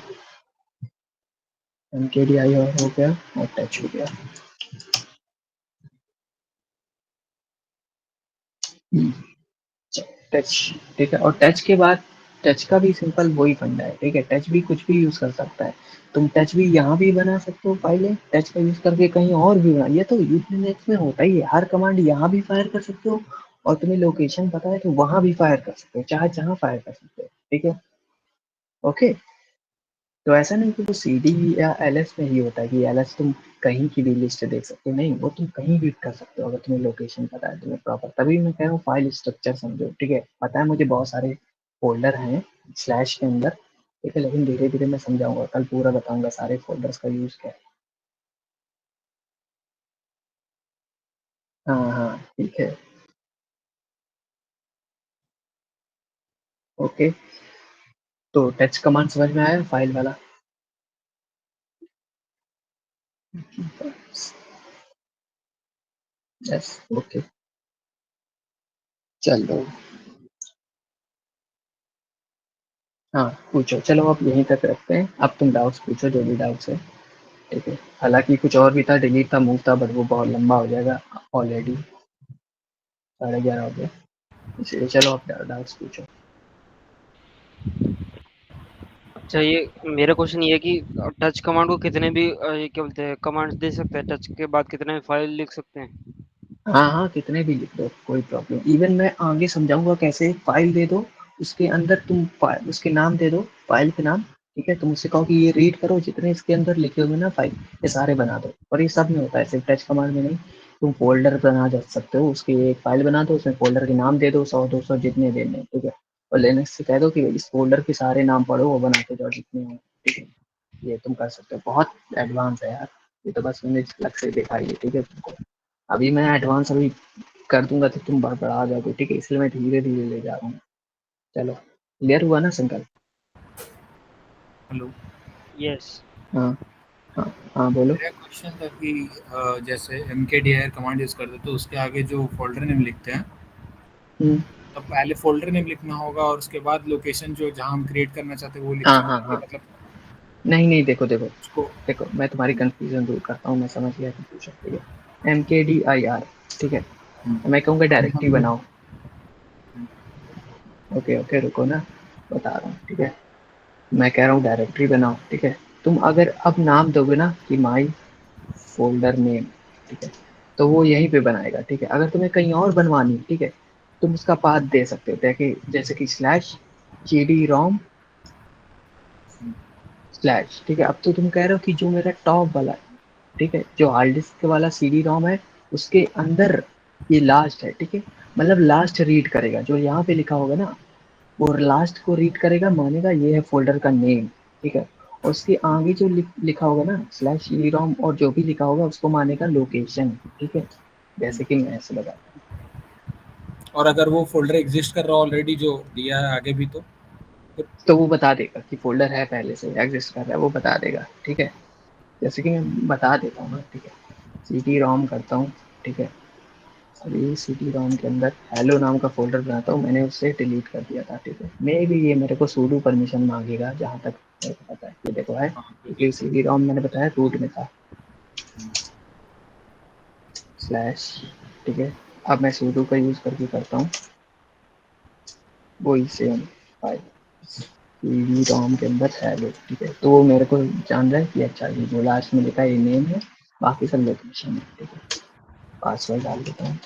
mkdir हो गया और टच हो गया, टच, ठीक है, और टच के बाद, टच का भी सिंपल वही फंडा है, ठीक है, टच भी कुछ भी यूज कर सकता है, तुम टच भी यहाँ भी बना सकते हो फाइलें, टच का यूज करके कहीं और भी बना, ये तो यूनिक्स में होता ही है, हर कमांड यहाँ भी फायर कर सकते हो, और तुम्हें लोकेशन पता है तो वहां भी फायर कर सकते हो, चाहे जहाँ फायर कर सकते हो, ठीक है, ओके, तो ऐसा नहीं कि वो सी डी या एल एस में ही होता है कि एल एस तुम कहीं की भी लिस्ट देख सकते हो, नहीं, वो तुम कहीं भी कर सकते हो, अगर तुम्हें लोकेशन पता है, तुम्हें प्रॉपर, तभी मैं कह रहा हूँ फाइल स्ट्रक्चर समझो, ठीक है, पता है मुझे बहुत सारे फोल्डर हैं स्लैश के अंदर, ठीक है, लेकिन धीरे धीरे मैं समझाऊंगा, कल पूरा बताऊंगा सारे फोल्डर्स का यूज क्या है। हाँ हाँ, ठीक है, ओके, तो टच कमांड समझ में आया फाइल वाला? यस, ओके, चलो, हाँ पूछो, चलो अब यहीं तक रखते हैं, अब तुम डाउट्स पूछो जो भी डाउट्स है, ठीक है, हालांकि कुछ और भी था, डिलीट था, मूव था, बट वो बहुत लंबा हो जाएगा, ऑलरेडी 11:30 हो गया, इसलिए चलो आप डाउट्स पूछो। अच्छा, ये मेरा क्वेश्चन ये है कि टच कमांड को कितने भी ये क्या बोलते हैं कमांड्स दे सकते हैं, टच के बाद कितने भी फाइल लिख सकते हैं? हाँ हाँ, कितने भी लिख दो, कोई प्रॉब्लम, इवन मैं आगे समझाऊंगा कैसे, फाइल दे दो, उसके अंदर तुम उसके नाम दे दो, फाइल के नाम, ठीक है, तुम उससे कहो कि ये रीड करो, जितने इसके अंदर लिखे हुए ना फाइल, ये सारे बना दो। और ये सब में होता है, सिर्फ टच कमांड में नहीं। तुम फोल्डर बना जा सकते हो, उसकी एक फाइल बना दो, उसमें फोल्डर के नाम दे दो, 100 200 जितने देने हैं, ठीक है। और लिनक्स से कह दो कि इस फोल्डर के सारे नाम पढ़ो, वो बनाते जाओ जितने हो, ठीक है। ये तुम कर सकते हो, बहुत एडवांस है यार। ये तो बस मैंने अलग से देखा ही है, ठीक है तुमको। अभी मैं एडवांस अभी कर दूंगा तो तुम बड़बड़ा जाओगे, ठीक है, इसलिए मैं धीरे धीरे ले जा रहा हूँ। चलो, क्लियर हुआ ना संकल्प? हेलो। यस। हाँ हाँ हाँ, बोलो। मेरा क्वेश्चन था कि जैसे mkdir कमांड यूज़ करते हैं तो उसके आगे जो फोल्डर नेम लिखते हैं, हम्म, तो पहले फोल्डर नेम लिखना होगा और उसके बाद लोकेशन जो जहाँ हम क्रिएट करना चाहते हैं वो हाँ लिखना हाँ होगा, कि हाँ। मतलब नहीं नहीं, देखो देखो उसको। देखो, मैं तुम्हारी कंफ्यूजन दूर करता हूँ, मैं समझ गया कंफ्यूजन, ठीक है। MKDIR, ठीक है। हम्म, मैं कहूँगा डायरेक्टरी हम- बनाओ। ओके ओके, रुको ना, बता रहा हूँ, ठीक है। मैं कह रहा हूँ डायरेक्टरी बनाओ, ठीक है। तुम अगर अब नाम दोगे ना कि माई फोल्डर नेम, ठीक है, तो वो यहीं पे बनाएगा, ठीक है। अगर तुम्हें कहीं और बनवानी, ठीक है, तुम उसका पाथ दे सकते हो, जैसे कि स्लैश CD-ROM स्लैश, ठीक है। अब तो तुम कह रहे हो कि जो मेरा टॉप वाला है, ठीक है, जो हार्ड डिस्क वाला CD-ROM है, उसके अंदर ये लास्ट है, ठीक है। मतलब लास्ट रीड करेगा, जो यहाँ पे लिखा होगा ना, वो लास्ट को रीड करेगा, मानेगा ये है फोल्डर का नेम, ठीक है। और उसके आगे जो लिखा होगा ना /CD-ROM, और जो भी लिखा होगा उसको मानेगा लोकेशन, ठीक है। जैसे कि मैं ऐसे लगाता हूँ, और अगर वो फोल्डर एग्जिस्ट कर रहा है ऑलरेडी जो दिया है आगे भी, तो फिर तो वो बता देगा कि फोल्डर है, पहले से एग्जिस्ट कर रहा है, वो बता देगा, ठीक है। जैसे कि मैं बता देता हूँ ना, ठीक है। CD-ROM करता हूँ, ठीक है। अभी CD-ROM के अंदर हेलो नाम का फोल्डर बनाता हूँ, मैंने उससे डिलीट कर दिया था, ठीक है। मे भी ये मेरे को सूडो परमिशन मांगेगा, जहाँ तक मेरे को पता है, ये देखो है, हाँ, क्योंकि क्योंकि CD-ROM मैंने बताया रूट में था, स्लैश, ठीक है। अब मैं सूडो का यूज करके करता हूँ वही सेम फाइल, CD-ROM के अंदर हेलो, ठीक है। तो वो मेरे को जान रहा है कि अच्छा ये जो लास्ट में लिखा है ये नेम है, बाकी सब लोकेशन है, ठीक है। पासवर्ड डाल देता हूँ।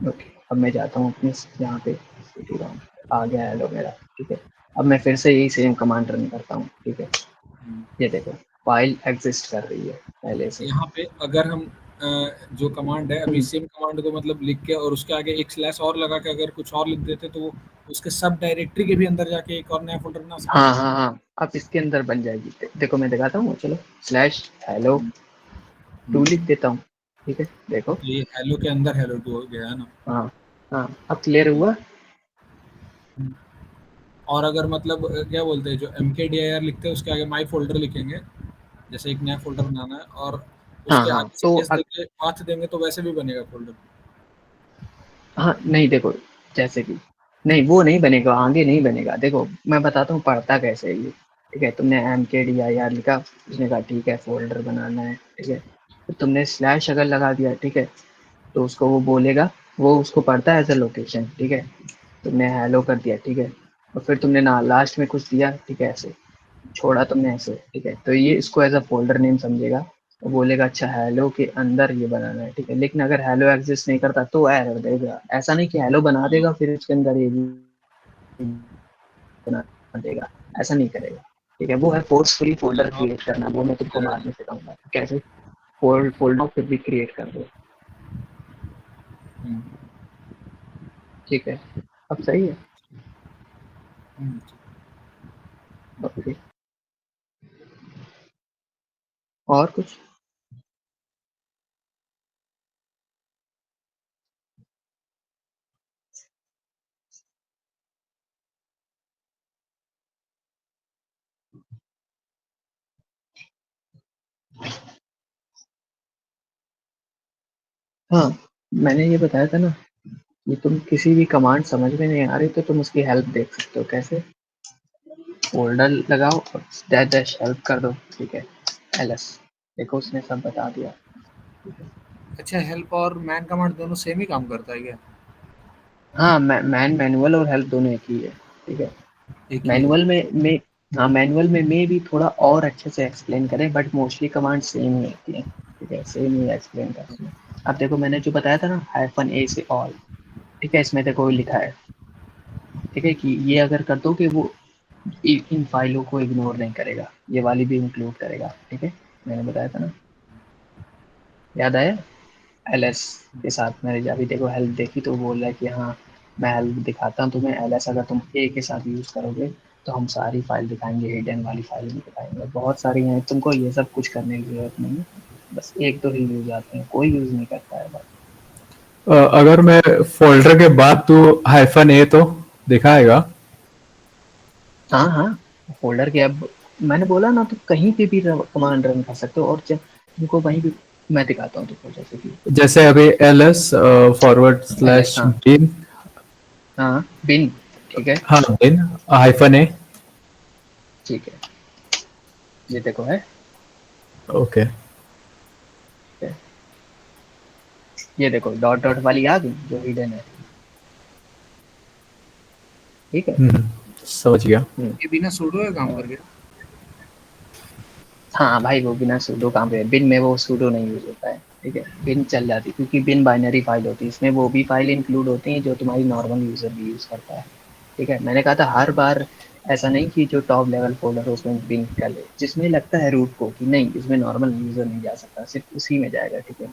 ओके, अब मैं जाता हूँ अपने यहाँ पे, CD-ROM आ गया हेलो मेरा, ठीक है। अब मैं फिर से यही सेम कमांड रन करता हूँ, ठीक है। ये देखो, फाइल एग्जिस्ट कर रही है पहले से। यहाँ पे अगर हम जो कमांड है अभी हम्म, सेम कमांड को मतलब लिख के और उसके आगे एक स्लैश और लगा के अगर कुछ और लिख देते तो वो उसके सब डायरेक्टरी के भी अंदर जाके एक और नया फोल्डर बना सकते हाँ हैं। हाँ हाँ, अब इसके अंदर बन जाएगी, देखो मैं दिखाता हूँ, चलो /हेलो टू लिख देता हूँ, ठीक है, देखो। ये हेलो के अंदर हेलो टू हो गया है ना। हाँ हाँ, अब क्लियर हुआ। और अगर मतलब क्या बोलते हैं जो mkdir लिखते हैं उसके आगे माई फोल्डर लिखेंगे, जैसे एक नया फोल्डर बनाना है और हाँ उसके हाँ, आगे तो स्पेस देके पाथ देंगे तो वैसे भी बनेगा फोल्डर। हाँ नहीं, देखो, जैसे कि नहीं, वो नहीं बनेगा, आगे नहीं बनेगा। देखो मैं बताता हूँ पढ़ता कैसे है ये, ठीक है। तुमने MKDIR लिखा, उसने कहा ठीक है फोल्डर बनाना है, ठीक है। तो तुमने स्लैश अगर लगा दिया, ठीक है, तो उसको वो बोलेगा, वो उसको पढ़ता है एज अ लोकेशन, ठीक है। तुमने हेलो कर दिया, ठीक है, और फिर तुमने ना लास्ट में कुछ दिया, ठीक है, ऐसे छोड़ा तुमने ऐसे, ठीक है, तो ये इसको एज अ फोल्डर नेम समझेगा। वो बोलेगा अच्छा हेलो के अंदर ये बनाना है, ठीक है। लेकिन अगर हेलो एग्जिस्ट नहीं करता तो एरर देगा, ऐसा नहीं कि हेलो बना देगा फिर इसके अंदर ये भी बना देगा, ऐसा नहीं करेगा, ठीक है। वो है फोर्सफुली फोल्डर यहाँ क्रिएट करना, वो मैं तुमको पर बाद में सिखाऊंगा कैसे फोल्डर फिर भी क्रिएट कर दो, ठीक है। अब सही है। ओके, और कुछ? हाँ, मैंने ये बताया था ना, ये तुम किसी भी कमांड समझ में नहीं आ रही तो तुम उसकी हेल्प देख सकते हो, कैसे? फोल्डर लगाओ और डैश डैश हेल्प कर दो, ठीक है, LS, देखो उसने सब बता दिया। अच्छा, हेल्प और मैन कमांड दोनों सेम ही काम करता है क्या? हाँ, मैनुअल और हेल्प दोनों एक ही है, ठीक है। एक ही है। मैनुअल में हाँ, मैनुअल में भी थोड़ा और अच्छे से एक्सप्लेन करें, बट मोस्टली कमांड सेम ही होती है, ठीक है, सेम ही एक्सप्लेन करते हैं। अब देखो मैंने जो बताया था ना -A से ऑल, ठीक है, इसमें देखो लिखा है, ठीक है, कि ये अगर कर दो कि वो इन फाइलों को इग्नोर नहीं करेगा, ये वाली भी इंक्लूड करेगा, ठीक है, मैंने बताया था ना, याद आया? ls के साथ मैंने अभी देखो हेल्प देखी तो बोल रहा है कि हाँ मैं हेल्प दिखाता हूँ तुम्हें, ls अगर तुम a के साथ यूज करोगे तो हम सारी फाइल दिखाएंगे, हिडन वाली फाइल भी दिखाएंगे, बहुत सारी हैं, तुमको ये सब कुछ करने की जरूरत नहीं है, बस एक दो ही यूज आते हैं, कोई यूज नहीं करता है बस। अगर मैं फोल्डर के बाद तो -a तो दिखाएगा? हाँ हाँ, फोल्डर के अब मैंने बोला ना, तो कहीं पे भी कमांड रन कर सकते हो, और जब तुमको वहीं भी मैं दिखाता हूँ तुमको, जैसे कि जैसे अभी ls ls, हाँ /bin, हाँ बिन, ठीक है, हाँ bin -a, ठीक है, ये देखो है, ओके। ये देखो डॉट डॉट वाली आ गई जो हिडन है, ठीक है। समझ गया। ये बिना सूडो का काम कर गया। हाँ भाई वो बिना सूडो काम पे, बिन में वो सूडो नहीं यूज होता है, ठीक है, बिन चल जाती क्योंकि बिन बाइनरी फाइल होती है, इसमें वो भी फाइल इंक्लूड होती है जो तुम्हारी नॉर्मल यूजर भी यूज करता है, ठीक है। मैंने कहा था हर बार ऐसा नहीं कि जो टॉप लेवल फोल्डर है उसमें बिन कर ले, जिसमें लगता है रूट को कि नहीं इसमें नॉर्मल यूजर नहीं जा सकता, सिर्फ उसी में जाएगा, ठीक है।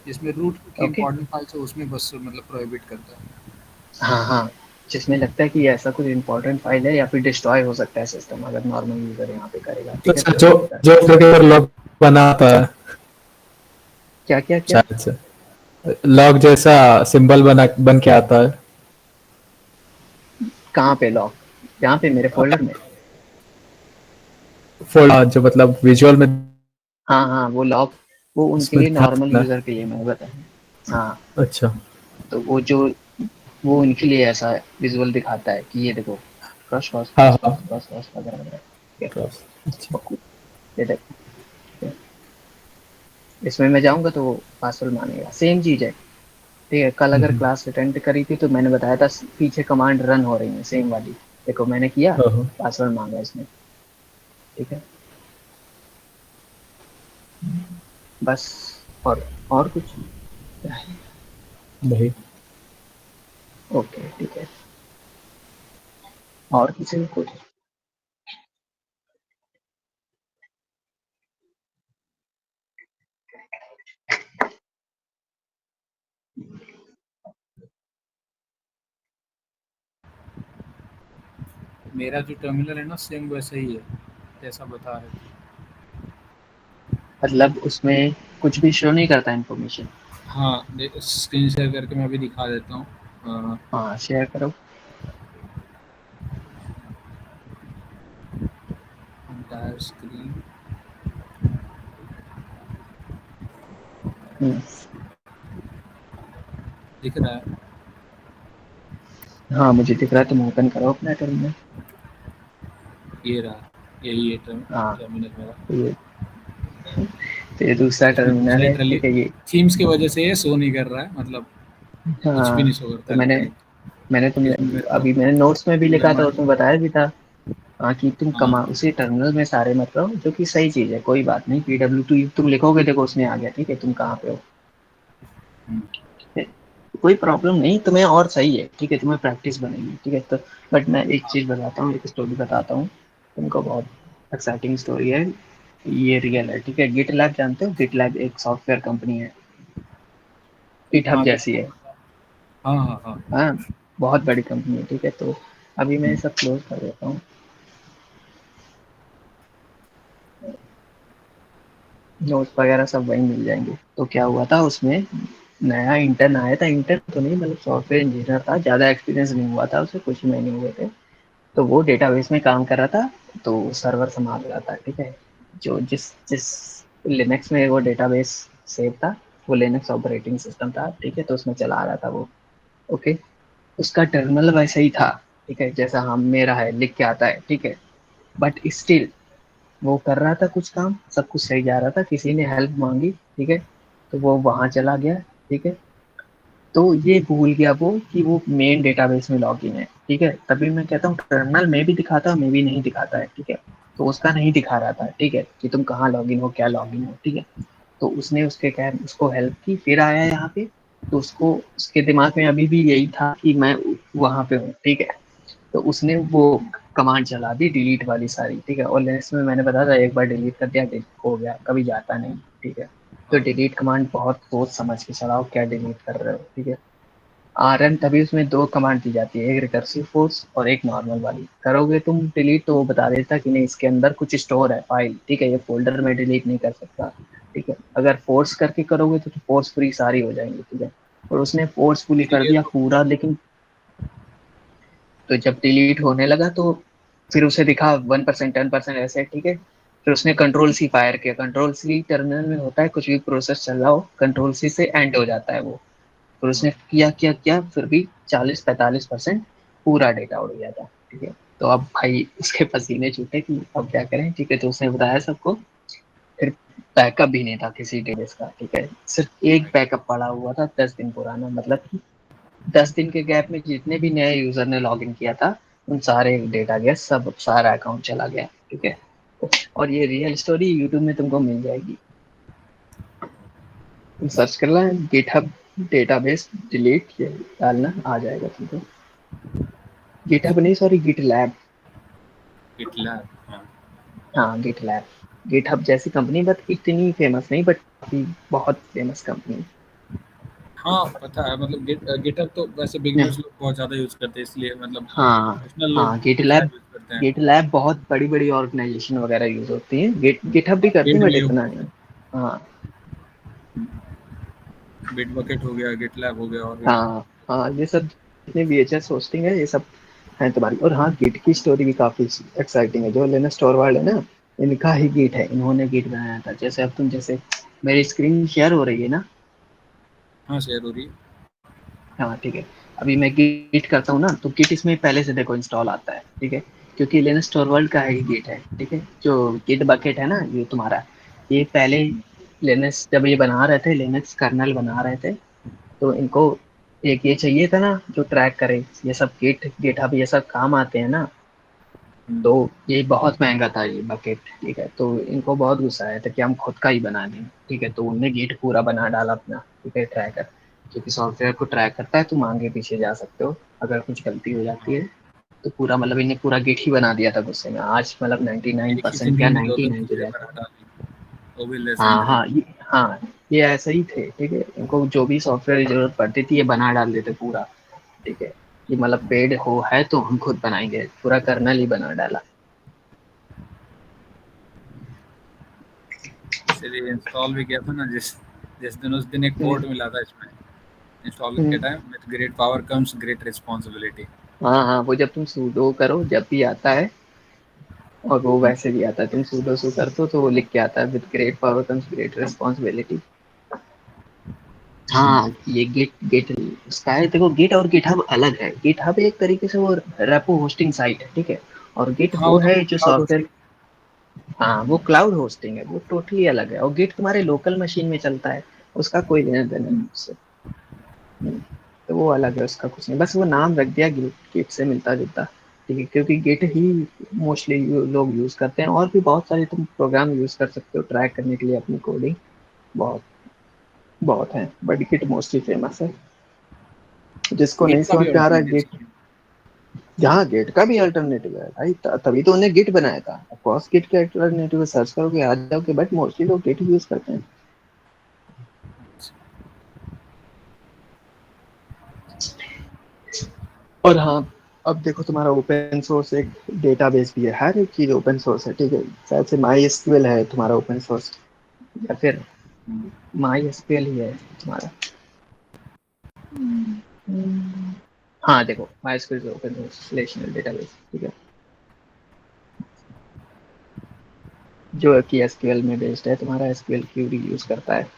जिसमें रूट की ओके, इंपॉर्टेंट फाइल्स है उसमें बस मतलब प्रोहिबिट करता है। हाँ हाँ, जिसमें लगता है कि ऐसा कुछ इंपॉर्टेंट फाइल है या फिर डिस्ट्रॉय हो सकता है सिस्टम अगर नॉर्मल यूजर यहाँ पे करेगा, ठीक है, अच्छा, तो जो वो नहीं करता। जो अगर लॉग बनाता है, क्या क्या क्या? शायद से लॉग जैसा सिंबल बन के आता है। कहाँ पे लॉक? यहाँ पे मेरे फोल्डर में? फोल्डर जो मतलब विजुअल में हाँ हाँ, वो लॉक वो उनके उसमें लिए, दिखाता नॉर्मल है। यूजर के लिए मैं बताया। हाँ, अच्छा, तो वो उनके लिए ऐसा विजुअल दिखाता है कि ये देखो क्रॉस क्रॉस हाँ क्रॉस हाँ, क्रॉस क्रॉस क्रॉस वगैरह वगैरह, ठीक अच्छा। है। ये देखो, ठीक है। इसमें मैं जाऊंगा तो वो पासवर्ड मांगेगा, सेम चीज है, ठीक है। कल अगर क्लास अटेंड करी थी तो मैंने बताया था पीछे कमांड रन हो रही है सेम वाली, देखो मैंने किया, हाँ हाँ, पासवर्ड मांगा इसने, ठीक है, बस। और कुछ? नहीं। ओके, ठीक है, और किसी को कुछ? मेरा जो टर्मिनल है ना सेम वैसा ही है जैसा बता रहे थे। मतलब उसमें कुछ भी शो नहीं करता इन्फॉर्मेशन? हाँ, स्क्रीन शेयर करके मैं अभी दिखा देता हूँ। हाँ शेयर करो। Entire screen. दिख रहा है? हाँ मुझे दिख रहा है, तुम ओपन करो अपना टर्मिनल। ये रहा, यही है हाँ, टर्मिनल मेरा। तो ये दूसरा टर्मिनल है, लिटरली ठीक है, ये। थीम्स की वजह से ये शो नहीं कर रहा है, मतलब कुछ भी हाँ, नहीं शो करता तो है मैंने लिटरली। मैंने इसमें तुम्हें मेरे को अभी मैंने नोट्स में भी पूरा लिखा था, मल्टी। उसमें बताया भी था। हाँ, कि तुम हाँ उसी टर्मिनल में सारे मत रहो, जो कि सही चीज है, कोई बात नहीं, PW2 तुम लिखोगे देखो उसमें आ गया, ठीक है, तुम कहाँ पे हो, ठीक है? कोई प्रॉब्लम नहीं तुम्हें, और सही है, ठीक है, तुम्हें प्रैक्टिस बनेगी, ठीक है। तो बट मैं एक चीज बताता हूँ, एक स्टोरी बताता हूँ तुमको, बहुत एक्साइटिंग स्टोरी है, ये रियल है, ठीक है। गिटलैब जानते हो? गिटलैब एक सॉफ्टवेयर कंपनी है, गिटहब हाँ जैसी है, हाँ हाँ हाँ। हाँ, बहुत बड़ी कंपनी है, ठीक है। तो अभी मैं सब क्लोज कर देता हूँ, नोट्स वगैरह सब वहीं मिल जाएंगे। तो क्या हुआ था उसमें, नया इंटर्न आया था, इंटर्न तो नहीं मतलब सॉफ्टवेयर इंजीनियर था, ज़्यादा एक्सपीरियंस नहीं हुआ था उसे, कुछ महीने हुए थे। तो वो डेटाबेस में काम कर रहा था, तो सर्वर संभाल रहा था, ठीक है। जो जिस जिस लिनक्स में वो डेटाबेस सेव था, वो लिनक्स ऑपरेटिंग सिस्टम था, ठीक है, तो उसमें चला रहा था वो, ओके। उसका टर्मिनल वैसा ही था, ठीक है, जैसा हम मेरा है, लिख के आता है, ठीक है। बट स्टिल वो कर रहा था कुछ काम, सब कुछ सही जा रहा था, किसी ने हेल्प मांगी, ठीक है, तो वो वहां चला गया, ठीक है। तो ये भूल गया वो कि वो मेन डेटाबेस में लॉगिन है, ठीक है। तभी मैं कहता हूँ टर्मिनल में भी दिखाता है, में भी नहीं दिखाता है, ठीक है। तो उसका नहीं दिखा रहा था, ठीक है, कि तुम कहाँ लॉगिन हो, क्या लॉगिन हो, ठीक है। तो उसने उसको हेल्प की, फिर आया यहाँ पे, तो उसको उसके दिमाग में अभी भी यही था कि मैं वहां पे हूँ, ठीक है। तो उसने वो कमांड चला दी डिलीट वाली सारी, ठीक है। और लिनक्स में मैंने बताया था एक बार डिलीट कर दिया हो गया, कभी जाता नहीं, ठीक है। तो डिलीट कमांड बहुत सोच समझ के चलाओ क्या डिलीट कर रहे हो, ठीक है। rm तभी उसमें दो कमांड दी जाती है, एक रिकर्सिव फोर्स और एक नॉर्मल वाली। करोगे तुम डिलीट तो वो बता देता कि नहीं इसके अंदर कुछ स्टोर है फाइल, ठीक है, ये फोल्डर में डिलीट नहीं कर सकता, ठीक है। अगर फोर्स करके करोगे तो फोर्स फ्री सारी हो जाएंगी, ठीक है। और उसने फोर्सफुली कर ये दिया तो पूरा, लेकिन तो जब डिलीट होने लगा तो फिर उसे दिखा 1% 10% ऐसे, ठीक है। फिर उसने कंट्रोल सी फायर किया। कंट्रोल सी टर्मिनल में होता है कुछ भी प्रोसेस चल रहा हो, कंट्रोल सी से एंड हो जाता है वो। फिर उसने किया फिर भी 40-45% पूरा डेटा उड़ गया था, ठीक है। तो अब भाई उसके पसीने छूटे कि अब क्या करें, ठीक है। तो उसने बताया सबको। फिर बैकअप भी नहीं था किसी डेटाबेस का, ठीक है। सिर्फ एक बैकअप पड़ा हुआ था 10 दिन पुराना, मतलब कि 10 दिन के गैप में जितने भी नए यूजर ने लॉग इन किया था उन सारे डेटा गया, सब सारा अकाउंट चला गया, ठीक है। और ये रियल स्टोरी यूट्यूब में तुमको मिल जाएगी, तुम सर्च कर लो गिटहब डेटाबेस डिलीट, ये डालना आ जाएगा तुमको। गिटहब नहीं, सॉरी गिटलैब। GitLab, हाँ। हाँ गिटलैब, गिटहब जैसी कंपनी, बट इतनी फेमस नहीं, बट काफी बहुत फेमस कंपनी। हाँ पता है, मतलब गिटहब तो वैसे बिगिनर्स लोग बहुत ज्यादा यूज करते हैं, इसलिए मतलब हाँ प्रोफेशनल लोग हाँ शायद गिटलैब, यूज करते हैं। गिटलैब बहुत बड़ी बड़ी ऑर्गेनाइजेशन वगैरह यूज होती है, गिटहब भी करती है बट AWS, इतना नहीं। हाँ बिटबकेट हो गया, GitLab हो गया, और भी हाँ हाँ, ये सब जितने VHS होस्टिंग है ये सब है तुम्हारी। और हाँ गिट की स्टोरी भी काफी एक्साइटिंग है। जो लिनक्स टोरवाल्ड है ना, इनका ही गिट है, इन्होंने गिट बनाया था। जैसे अब तुम, जैसे मेरी स्क्रीन शेयर हो रही है ना, हाँ शेयर हो रही है। हाँ ठीक है। अभी मैं गिट करता हूँ ना, तो गिट इसमें पहले से देखो इंस्टॉल आता है, ठीक है। क्योंकि लिनक्स टोरवाल्ड का ही गिट है, ठीक है। जो गिट बकेट है ना ये तुम्हारा, ये पहले लिनक्स जब ये बना रहे थे, लिनक्स कर्नल बना रहे थे, तो इनको एक ये चाहिए था ना जो ट्रैक करे ये सब, गिटहब ये सब काम आते हैं ना। तो ये बहुत महंगा था ये बकेट, ठीक है। तो इनको बहुत गुस्सा आया था कि हम खुद का ही बना दें, ठीक है। तो उनने गिट पूरा बना डाला अपना, ठीक है, ट्रैकर। क्योंकि सॉफ्टवेयर को ट्रैक करता है, तुम आगे पीछे जा सकते हो अगर कुछ गलती हो जाती है। तो पूरा मतलब इन्हें पूरा गिट ही बना दिया था गुस्से में। आज मतलब एक ही 99% क्या जिंदगी में दो दो 99 हो चीजें जाता है। बना डाली, वो भी हाँ लेजेंडरी। हाँ ये ऐसे ही थे, ठीक है। इनको जो भी सॉफ्टवेयर की जरूरत पड़ती थी ये बना डाल देते पूरा, ठीक है। कि मतलब पेड हो है तो हम खुद बनाएंगे, पूरा कर्नल ही बना डाला। इसीलिए इंस्टॉल भी किया था ना, जिस जिस दिन उस दिन एक हम्म, कोड मिला था इसमें इंस्टॉल के hmm. Time, with great power comes great responsibility. हाँ हाँ, वो जब तुम सूडो करो जब भी आता है, और वो वैसे भी आता है, तुम सूडो सू कर दो तो वो लिख के आता है with great power comes great responsibility. हाँ ये गिट गिट उसका है। देखो गिट और गिटहब अलग है। गिटहब एक तरीके से वो रेपो होस्टिंग साइट है, ठीक है। और गिट हाँ वो वो तो है जो क्लाउड सॉफ्टवेयर, होस्टिंग। हाँ वो क्लाउड होस्टिंग है, वो टोटली अलग है। और गिट तुम्हारे लोकल मशीन में चलता है, उसका कोई लेना देना नहीं उससे। तो वो अलग है, उसका कुछ नहीं, बस वो नाम रख दिया गिट, गिट से मिलता जुलता, ठीक है। क्योंकि गिट ही मोस्टली लोग यूज करते हैं। और भी बहुत सारे तुम प्रोग्राम यूज कर सकते हो ट्रैक करने के लिए अपनी कोडिंग, बहुत बहुत है, बट गिट मोस्टली फेमस है। जिसको नहीं गिट का भी समझ में आ रहा है अल्टरनेटिव गिट, जहाँ गिट का भी अल्टरनेटिव है भाई, तभी तो उन्हें गिट बनाया था। ऑफकोर्स गिट के अल्टरनेटिव सर्च करोगे आ जाओगे, बट मोस्टली लोग गिट यूज करते हैं। और हाँ, अब देखो तुम्हारा ओपन सोर्स एक डेटाबेस भी है, हर एक चीज ओपन सोर्स है, ठीक है। शायद से माई एसक्यूएल है तुम्हारा ओपन सोर्स, या फिर माई एसक्यूएल ही है तुम्हारा। हाँ देखो my SQL open source relational database, ठीक है, जो कि एसक्यूएल में बेस्ड है। तुम्हारा एसक्यूएल क्यूरी यूज करता है।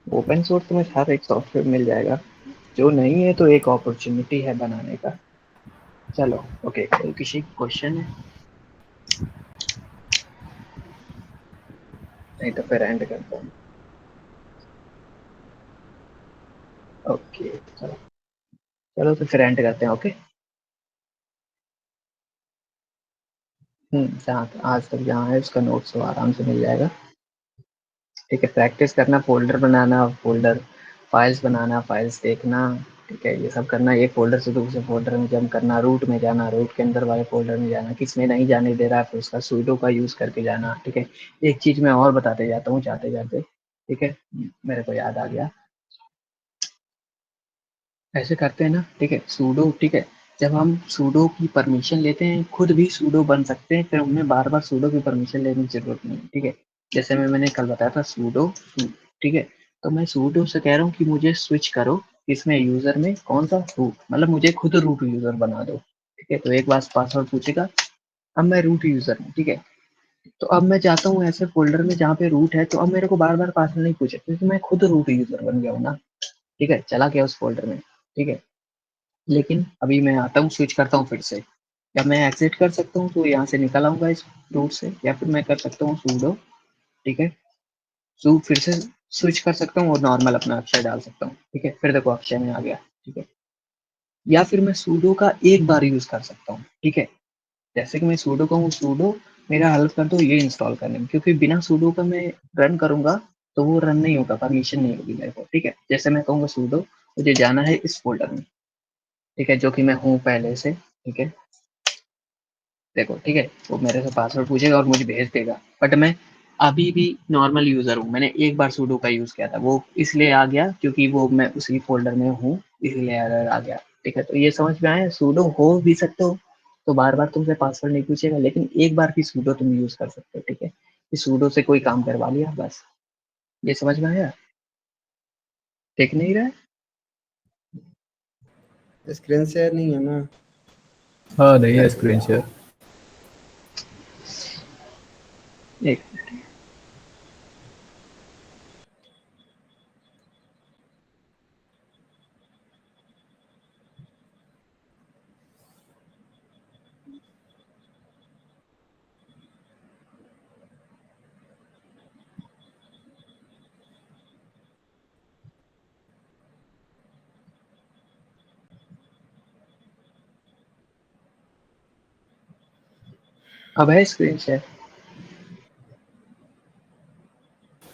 ओपन सोर्स तुम्हें हर एक सॉफ्टवेयर मिल जाएगा, जो नहीं है तो एक अपॉर्चुनिटी है बनाने का। चलो ओके, कोई किसी क्वेश्चन है? नहीं तो फिर एंड करता हूँ। ओके चलो, चलो तो फिर एंड करते हैं। ओके, जहाँ आज तक जहाँ है उसका नोट्स तो आराम से मिल जाएगा, ठीक है। प्रैक्टिस करना, फोल्डर बनाना, फोल्डर फाइल्स बनाना, फाइल्स देखना, ठीक है, ये सब करना एक फोल्डर से दूसरे फोल्डर में जंप करना, रूट में जाना, रूट के अंदर वाले फोल्डर में जाना, किसमें नहीं जाने दे रहा है फिर उसका sudo का यूज करके जाना। ठीक है, एक चीज मैं और बताते जाता हूँ जाते जाते। ठीक है, मेरे को याद आ गया, ऐसे करते हैं ना। ठीक है, sudo, ठीक है, जब हम sudo की परमिशन लेते हैं खुद भी sudo बन सकते हैं, फिर हमें बार बार sudo की परमिशन लेने की जरूरत नहीं है। ठीक है, जैसे मैंने कल बताया था sudo, ठीक है, तो मैं sudo से कह रहा हूँ कि मुझे स्विच करो इसमें यूजर में कौन सा रूट, मतलब मुझे खुद रूट यूजर बना दो। ठीक है, तो एक बार पासवर्ड पूछेगा, अब मैं रूट यूजर हूँ। ठीक है, तो अब मैं चाहता हूँ ऐसे फोल्डर में जहाँ पे रूट है, तो अब मेरे को बार बार पासवर्ड नहीं पूछे क्योंकि मैं खुद रूट यूजर बन गया हूँ ना। ठीक है, चला गया उस फोल्डर में। ठीक है, लेकिन अभी मैं आता हूँ, स्विच करता हूँ फिर से, या मैं एग्जिट कर सकता हूँ तो यहाँ से निकल आऊंगा इस रूट से, या फिर मैं कर सकता हूँ sudo, ठीक है, फिर से स्विच कर सकता हूँ और नॉर्मल अपना अक्षर डाल सकता हूँ। ठीक है, फिर देखो अक्षर में आ गया। ठीक है, या फिर मैं sudo का एक बार यूज कर सकता हूँ। ठीक है, जैसे कि मैं sudo कहूँ, sudo मेरा हेल्प कर दो ये इंस्टॉल करने में, क्योंकि बिना sudo का मैं रन करूंगा तो वो रन नहीं होगा, परमिशन नहीं होगी मेरे को। ठीक है, जैसे मैं कहूँगा sudo, मुझे जाना है इस फोल्डर में, ठीक है, जो कि मैं हूँ पहले से। ठीक है, देखो, ठीक है, वो मेरे से पासवर्ड पूछेगा और मुझे भेज देगा, बट मैं अभी भी नॉर्मल यूजर हूँ, मैंने एक बार sudo का यूज किया था, वो इसलिए आ गया क्योंकि वो मैं उसी फोल्डर में हूँ, इसलिए एरर आ गया। ठीक है, तो ये समझ में आया, sudo हो भी सकते हो तो बार बार तुमसे पासवर्ड नहीं पूछेगा, लेकिन एक बार भी sudo तुम यूज कर सकते हो। ठीक है, इस sudo से कोई काम करवा लिया बस, ये समझ में आया? देख नहीं रहा है? स्क्रीन शेयर नहीं है ना। हाँ नहीं है स्क्रीन शेयर। एक अब है स्क्रीन शेयर,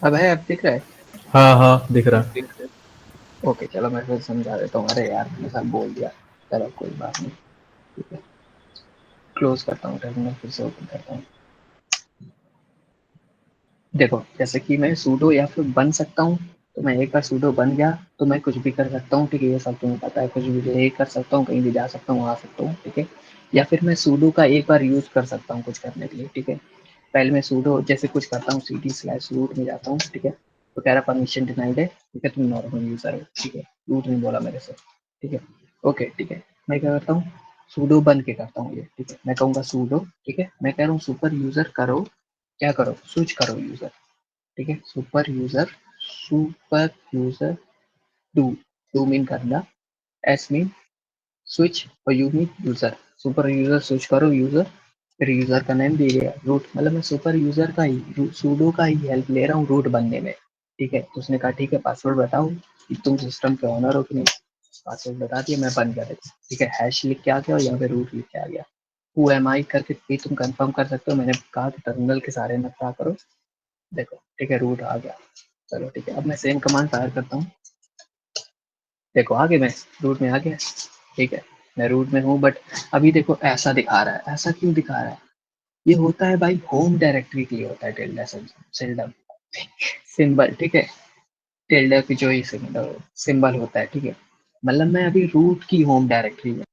अब है, अब दिख रहा है? हाँ हाँ दिख रहा। ओके, चलो मैं फिर समझा देता हूँ। अरे यार मैं सब बोल दिया, चलो कोई बात नहीं। ठीक है, क्लोज करता हूँ टर्मिनल, फिर से ओपन करता हूँ। देखो, जैसे कि मैं सूडो या फिर बन सकता हूँ, तो मैं एक बार सूडो बन गया तो मैं कुछ भी कर सकता हूँ। ठीक है, ये सब तुम्हें पता है, कुछ भी डिलीट कर सकता हूँ, कहीं भी जा सकता हूँ, आ सकता हूँ। ठीक है, या फिर मैं सूडो का एक बार यूज कर सकता हूँ कुछ करने के लिए। ठीक है, पहले मैं सूडो जैसे कुछ करता हूँ, cd/root में जाता हूँ। ठीक है, तो कह रहा परमिशन डिनाइड है। ठीक है, तुम नॉर्मल यूजर हो। ठीक है, रूट नहीं बोला मेरे से। ठीक है, ओके, ठीक है, मैं क्या करता हूँ, सूडो बन के करता हूँ ये। ठीक है, मैं कहूँगा सूडो, ठीक है, मैं कह रहा हूँ सुपर यूजर करो, क्या करो, स्विच करो यूजर। ठीक है, super user do, do mean करना, एस मीन स्विच, और you mean user. Super user switch करो यूजर, फिर यूजर का नेम दे दिया रूट, मतलब मैं सुपर यूजर का ही, सूडो का ही हेल्प ले रहा हूँ रूट बनने में। ठीक है, तो उसने कहा ठीक है पासवर्ड बताओ कि तुम सिस्टम के ऑनर हो कि नहीं। पासवर्ड बता दिया, मैं बन गया। देखो, ठीक है, हैश लिख के आ गया और यहाँ पे रूट लिख के आ गया। हु एम आई करके भी तुम कंफर्म कर सकते हो, मैंने कहा कि टर्मिनल के सारे नक्शा करो। देखो, ठीक है, रूट आ गया। चलो ठीक है, अब मैं सेम कमांड फायर करता हूँ। देखो आगे मैं रूट में आ गया। ठीक है, मैं रूट में हूँ, बट अभी देखो ऐसा दिखा रहा है, ऐसा क्यों दिखा रहा है? ये होता है भाई होम डायरेक्टरी के लिए होता है, टिल्डा सिल्डम सिंबल। ठीक है, टिल्डा की जो ही सिंबल होता है। ठीक है, मतलब मैं अभी रूट की होम डायरेक्टरी में।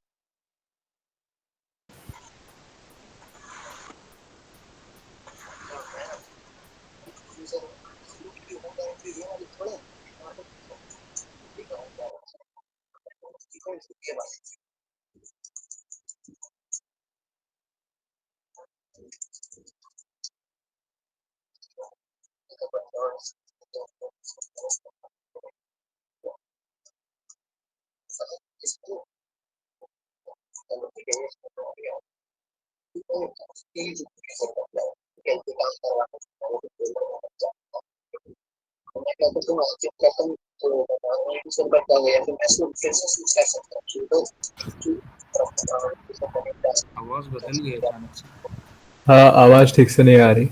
आवाज बदल गई अचानक से। हाँ आवाज ठीक से नहीं आ रही।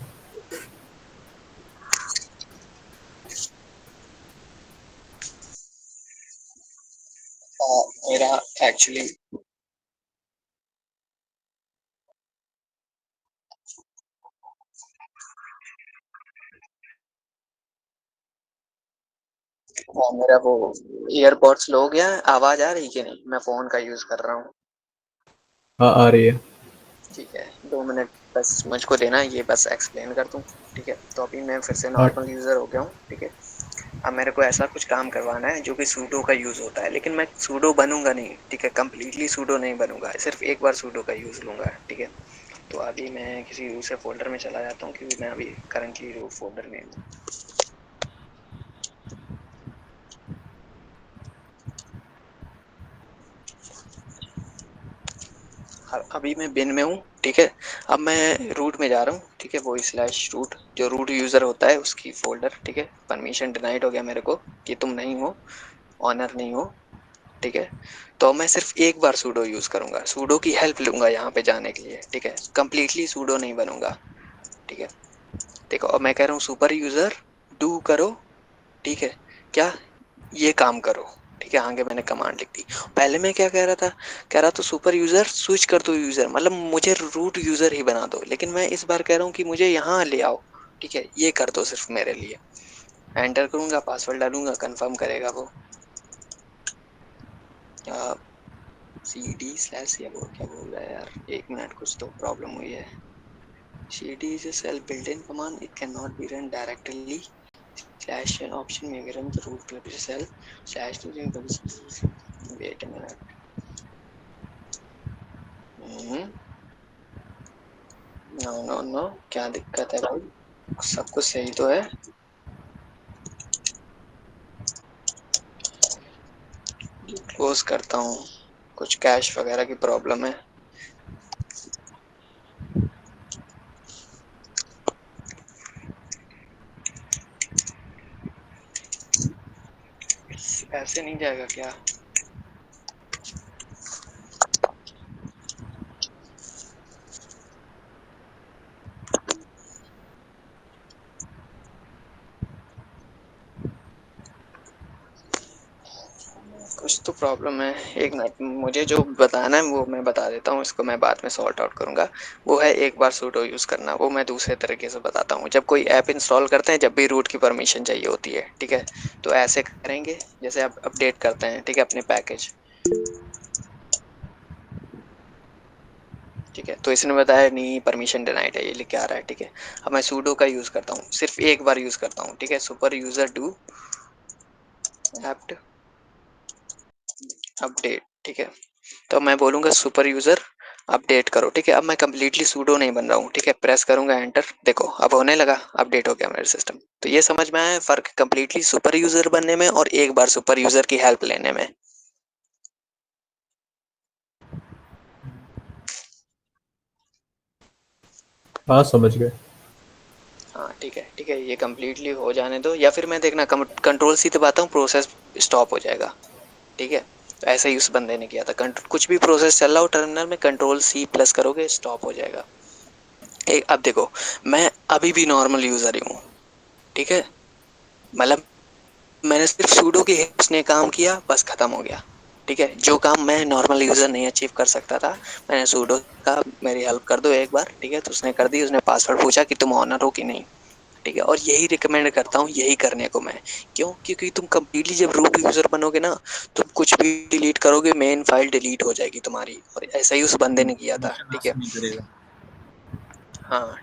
एक्चुअली मेरा वो ईयरपॉड्स लो गया, आवाज आ रही कि नहीं? मैं फोन का यूज कर रहा हूँ। हाँ आ रही है। ठीक है, 2 मिनट बस मुझको देना, ये बस एक्सप्लेन कर दूं। ठीक है, तो अभी मैं फिर से हाँ नॉर्मल यूजर हो गया हूँ। ठीक है, अब मेरे को ऐसा कुछ काम करवाना है जो कि सूडो का यूज होता है, लेकिन मैं सूडो बनूंगा नहीं। ठीक है, कंप्लीटली सूडो नहीं बनूंगा, सिर्फ एक बार सूडो का यूज लूंगा। ठीक है, तो अभी मैं किसी दूसरे फोल्डर में चला जाता हूँ, क्योंकि मैं अभी करंटली रूट फोल्डर में हूँ। अभी मैं बिन में हूँ। ठीक है, अब मैं रूट में जा रहा हूँ। ठीक है, वो स्लैश रूट जो रूट यूजर होता है उसकी फोल्डर। ठीक है, परमिशन डिनाइड हो गया मेरे को कि तुम नहीं हो, ऑनर नहीं हो। ठीक है, तो मैं सिर्फ एक बार सूडो यूज करूंगा, सूडो की हेल्प लूंगा यहाँ पे जाने के लिए। ठीक है, कंप्लीटली सूडो नहीं बनूंगा। ठीक है, देखो अब मैं कह रहा हूँ सुपर यूजर डू करो। ठीक है, क्या ये काम करो। ठीक है, आगे मैंने कमांड लिख दी। पहले मैं क्या कह रहा था, कह रहा तो सुपर यूजर स्विच कर दो यूजर, मतलब मुझे रूट यूजर ही बना दो, लेकिन मैं इस बार कह रहा हूँ कि मुझे यहाँ ले आओ। ठीक है, ये कर दो सिर्फ मेरे लिए। एंटर करूंगा, पासवर्ड डालूंगा, कंफर्म करेगा वो। सी डी स्लैश या वो क्या बोल रहा है यार, 1 मिनट, कुछ तो प्रॉब्लम हुई है। cd is a self built-in command, it cannot be run directly. Slash an option may be run the root club itself. Slash to wait a minute. No no no, क्या दिक्कत है भाई? सब कुछ सही तो है। क्लोज करता हूँ, कुछ कैश वगैरह की प्रॉब्लम है। ऐसे नहीं जाएगा क्या? कुछ तो प्रॉब्लम है। एक मिनट, मुझे जो बताना है वो मैं बता देता हूँ, इसको मैं बाद में सॉर्ट आउट करूंगा। वो है एक बार सूडो यूज करना, वो मैं दूसरे तरीके से बताता हूँ। जब कोई ऐप इंस्टॉल करते हैं, जब भी रूट की परमिशन चाहिए होती है, ठीक है, तो ऐसे करेंगे जैसे आप अपडेट करते हैं। ठीक है, अपने पैकेज। ठीक है, तो इसने बताया नहीं परमिशन डिनाइड है, ये लिख के आ रहा है। ठीक है, अब मैं सूडो का यूज करता हूँ, सिर्फ एक बार यूज करता हूँ। ठीक है, super user do apt update. ठीक है, तो मैं बोलूंगा सुपर यूजर अपडेट करो। ठीक है, अब मैं कंप्लीटली सूडो नहीं बन रहा हूँ। ठीक है, प्रेस करूंगा एंटर, देखो अब होने लगा, अपडेट हो गया मेरा सिस्टम। तो ये समझ में आया फर्क कंप्लीटली सुपर यूजर बनने में और एक बार सुपर यूजर की हेल्प लेने में। हाँ समझ गए। हाँ ठीक है, ठीक है, ये कंप्लीटली हो जाने दो, या फिर मैं देखना कंट्रोल सी दबाता हूँ, प्रोसेस स्टॉप हो जाएगा। ठीक है, तो ऐसा ही उस बंदे ने किया था। कुछ भी प्रोसेस चल रहा हो टर्मिनल में, कंट्रोल सी प्लस करोगे, स्टॉप हो जाएगा। एक अब देखो, मैं अभी भी नॉर्मल यूजर ही हूँ। ठीक है, मतलब मैंने सिर्फ सूडो की हेल्प ने काम किया, बस खत्म हो गया। ठीक है, जो काम मैं नॉर्मल यूजर नहीं अचीव कर सकता था, मैंने सूडो का मेरी हेल्प कर दो एक बार। ठीक है, तो उसने कर दी। उसने पासवर्ड पूछा कि तुम ऑनर हो कि नहीं। ठीक है, और यही रिकमेंड करता हूँ, यही करने को मैं। क्यों? क्योंकि तुम कंप्लीटली जब रूट यूजर बनोगे ना, तुम कुछ भी डिलीट करोगे, मेन फाइल डिलीट हो जाएगी तुम्हारी। और ऐसा ही उस बंदे ने किया था। ठीक है, नहीं करेगा। हाँ,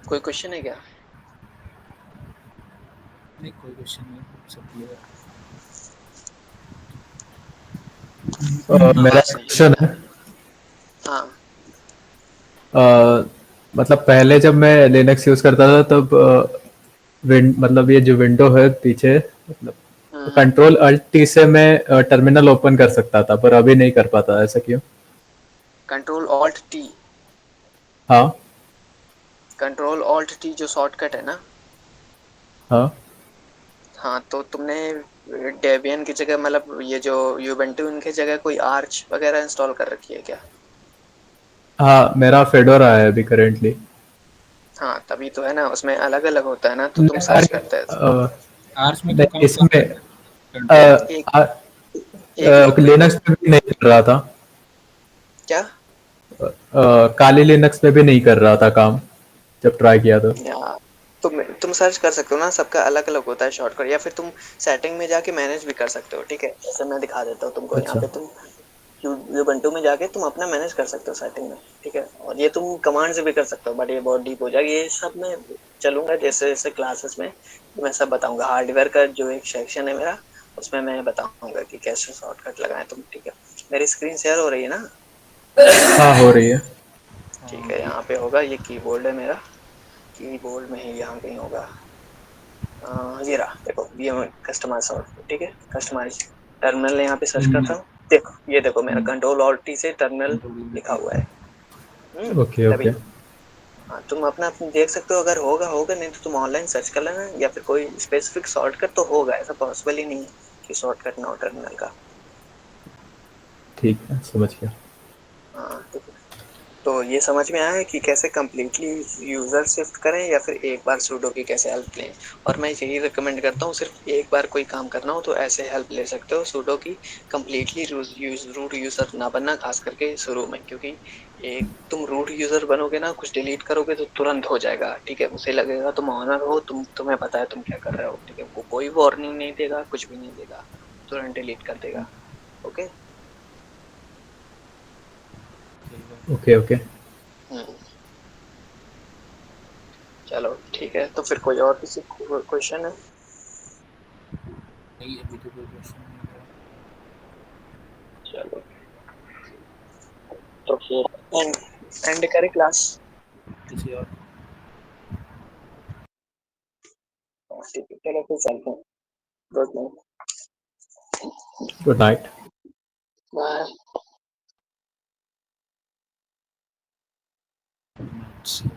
कोई क्वेश्चन है क्या? नहीं, कोई क्वेश्चन नहीं, सब क्लियर मेरा आवाज नहीं। क्वेश्चन है, हाँ मतलब पहले जब मैं लिनक्स यूज करता था तब मतलब ये जो विंडो है पीछे, मतलब कंट्रोल अल्ट टी से मैं टर्मिनल ओपन कर सकता था, पर अभी नहीं कर पाता। ऐसा क्यों? कंट्रोल ऑल्ट टी, हाँ कंट्रोल ऑल्ट टी जो शॉर्टकट है ना। हाँ। हाँ, तो तुमने डेबियन की जगह, मतलब ये जो यूबेंटू, इनके जगह कोई आर्च वगैरह इंस्टॉल कर रखी है क्या? हाँ मेरा फेडोरा है अभी करेंटली। हाँ, तभी तो है ना, उसमें अलग अलग होता है ना, तो तुम सर्च करते हैं। आर्च में तो नहीं, काम इसमें करता है कंट्रोल। एक एक लिनक्स में भी नहीं कर रहा था। क्या? काली लिनक्स में भी नहीं कर रहा था काम जब ट्राई किया तो। या तुम सर्च कर सकते हो ना, सबका अलग अलग होता है शॉर्टकट, या फिर तुम सेटिंग में जाके मैनेज भी कर सकते हो। ठीक है, जैसे मैं दिखा देता हूँ तुमको। यहाँ अच्छा। पे तुम Ubuntu में जाके तुम अपना मैनेज कर सकते हो सेटिंग में। ठीक है, और ये तुम कमांड से भी कर सकते हो, बट ये बहुत डीप हो जाएगा। ये सब मैं चलूंगा जैसे जैसे क्लासेस में, मैं सब बताऊंगा। हार्डवेयर का जो एक सेक्शन है मेरा, उसमें मैं बताऊंगा कि कैसे शॉर्टकट लगाएं तुम। ठीक है, मेरी स्क्रीन शेयर हो रही है ना? हाँ हो रही है। ठीक है, यहाँ पे होगा, ये कीबोर्ड है मेरा, कीबोर्ड में ही यहाँ कहीं होगा। ये रहा, देखो ये कस्टमाइज सॉफ्टवेयर। ठीक है, कस्टमाइज टर्मिनल यहाँ पे सर्च करता हूँ। देखो ये देखो मेरा कंट्रोल ऑल्ट टी से टर्मिनल लिखा हुआ है। ओके तभी। ओके। हाँ, तुम अपना देख सकते हो, अगर होगा होगा, नहीं तो तुम ऑनलाइन सर्च कर लेना, या फिर कोई स्पेसिफिक शॉर्टकट तो होगा, ऐसा पॉसिबल ही नहीं है कि शॉर्टकट ना हो टर्मिनल का। ठीक है, समझ गया। हाँ, ठीक है। तो ये समझ में आया है कि कैसे कम्प्लीटली यूजर शिफ्ट करें, या फिर एक बार सूडो की कैसे हेल्प लें। और मैं यही रिकमेंड करता हूँ, सिर्फ एक बार कोई काम करना हो तो ऐसे हेल्प ले सकते हो सूडो की। कम्प्लीटली रूट यूजर ना बनना, खास करके शुरू में, क्योंकि एक तुम रूट यूजर बनोगे ना, कुछ डिलीट करोगे तो तुरंत हो जाएगा। ठीक है, उसे लगेगा तुम ऑनर हो, तुम्हें पता है तुम क्या कर रहे हो। ठीक है, वो कोई वार्निंग नहीं देगा, कुछ भी नहीं देगा, तुरंत डिलीट कर देगा। ओके। Okay okay. हम्म, चलो ठीक है, तो फिर कोई और किसी क्वेश्चन है? नहीं, अभी तो कोई क्वेश्चन नहीं है। चलो, तो फिर एंड करें क्लास। किसी और ठीक है, चलो फिर चलते हैं। Good night. Good night. Bye. से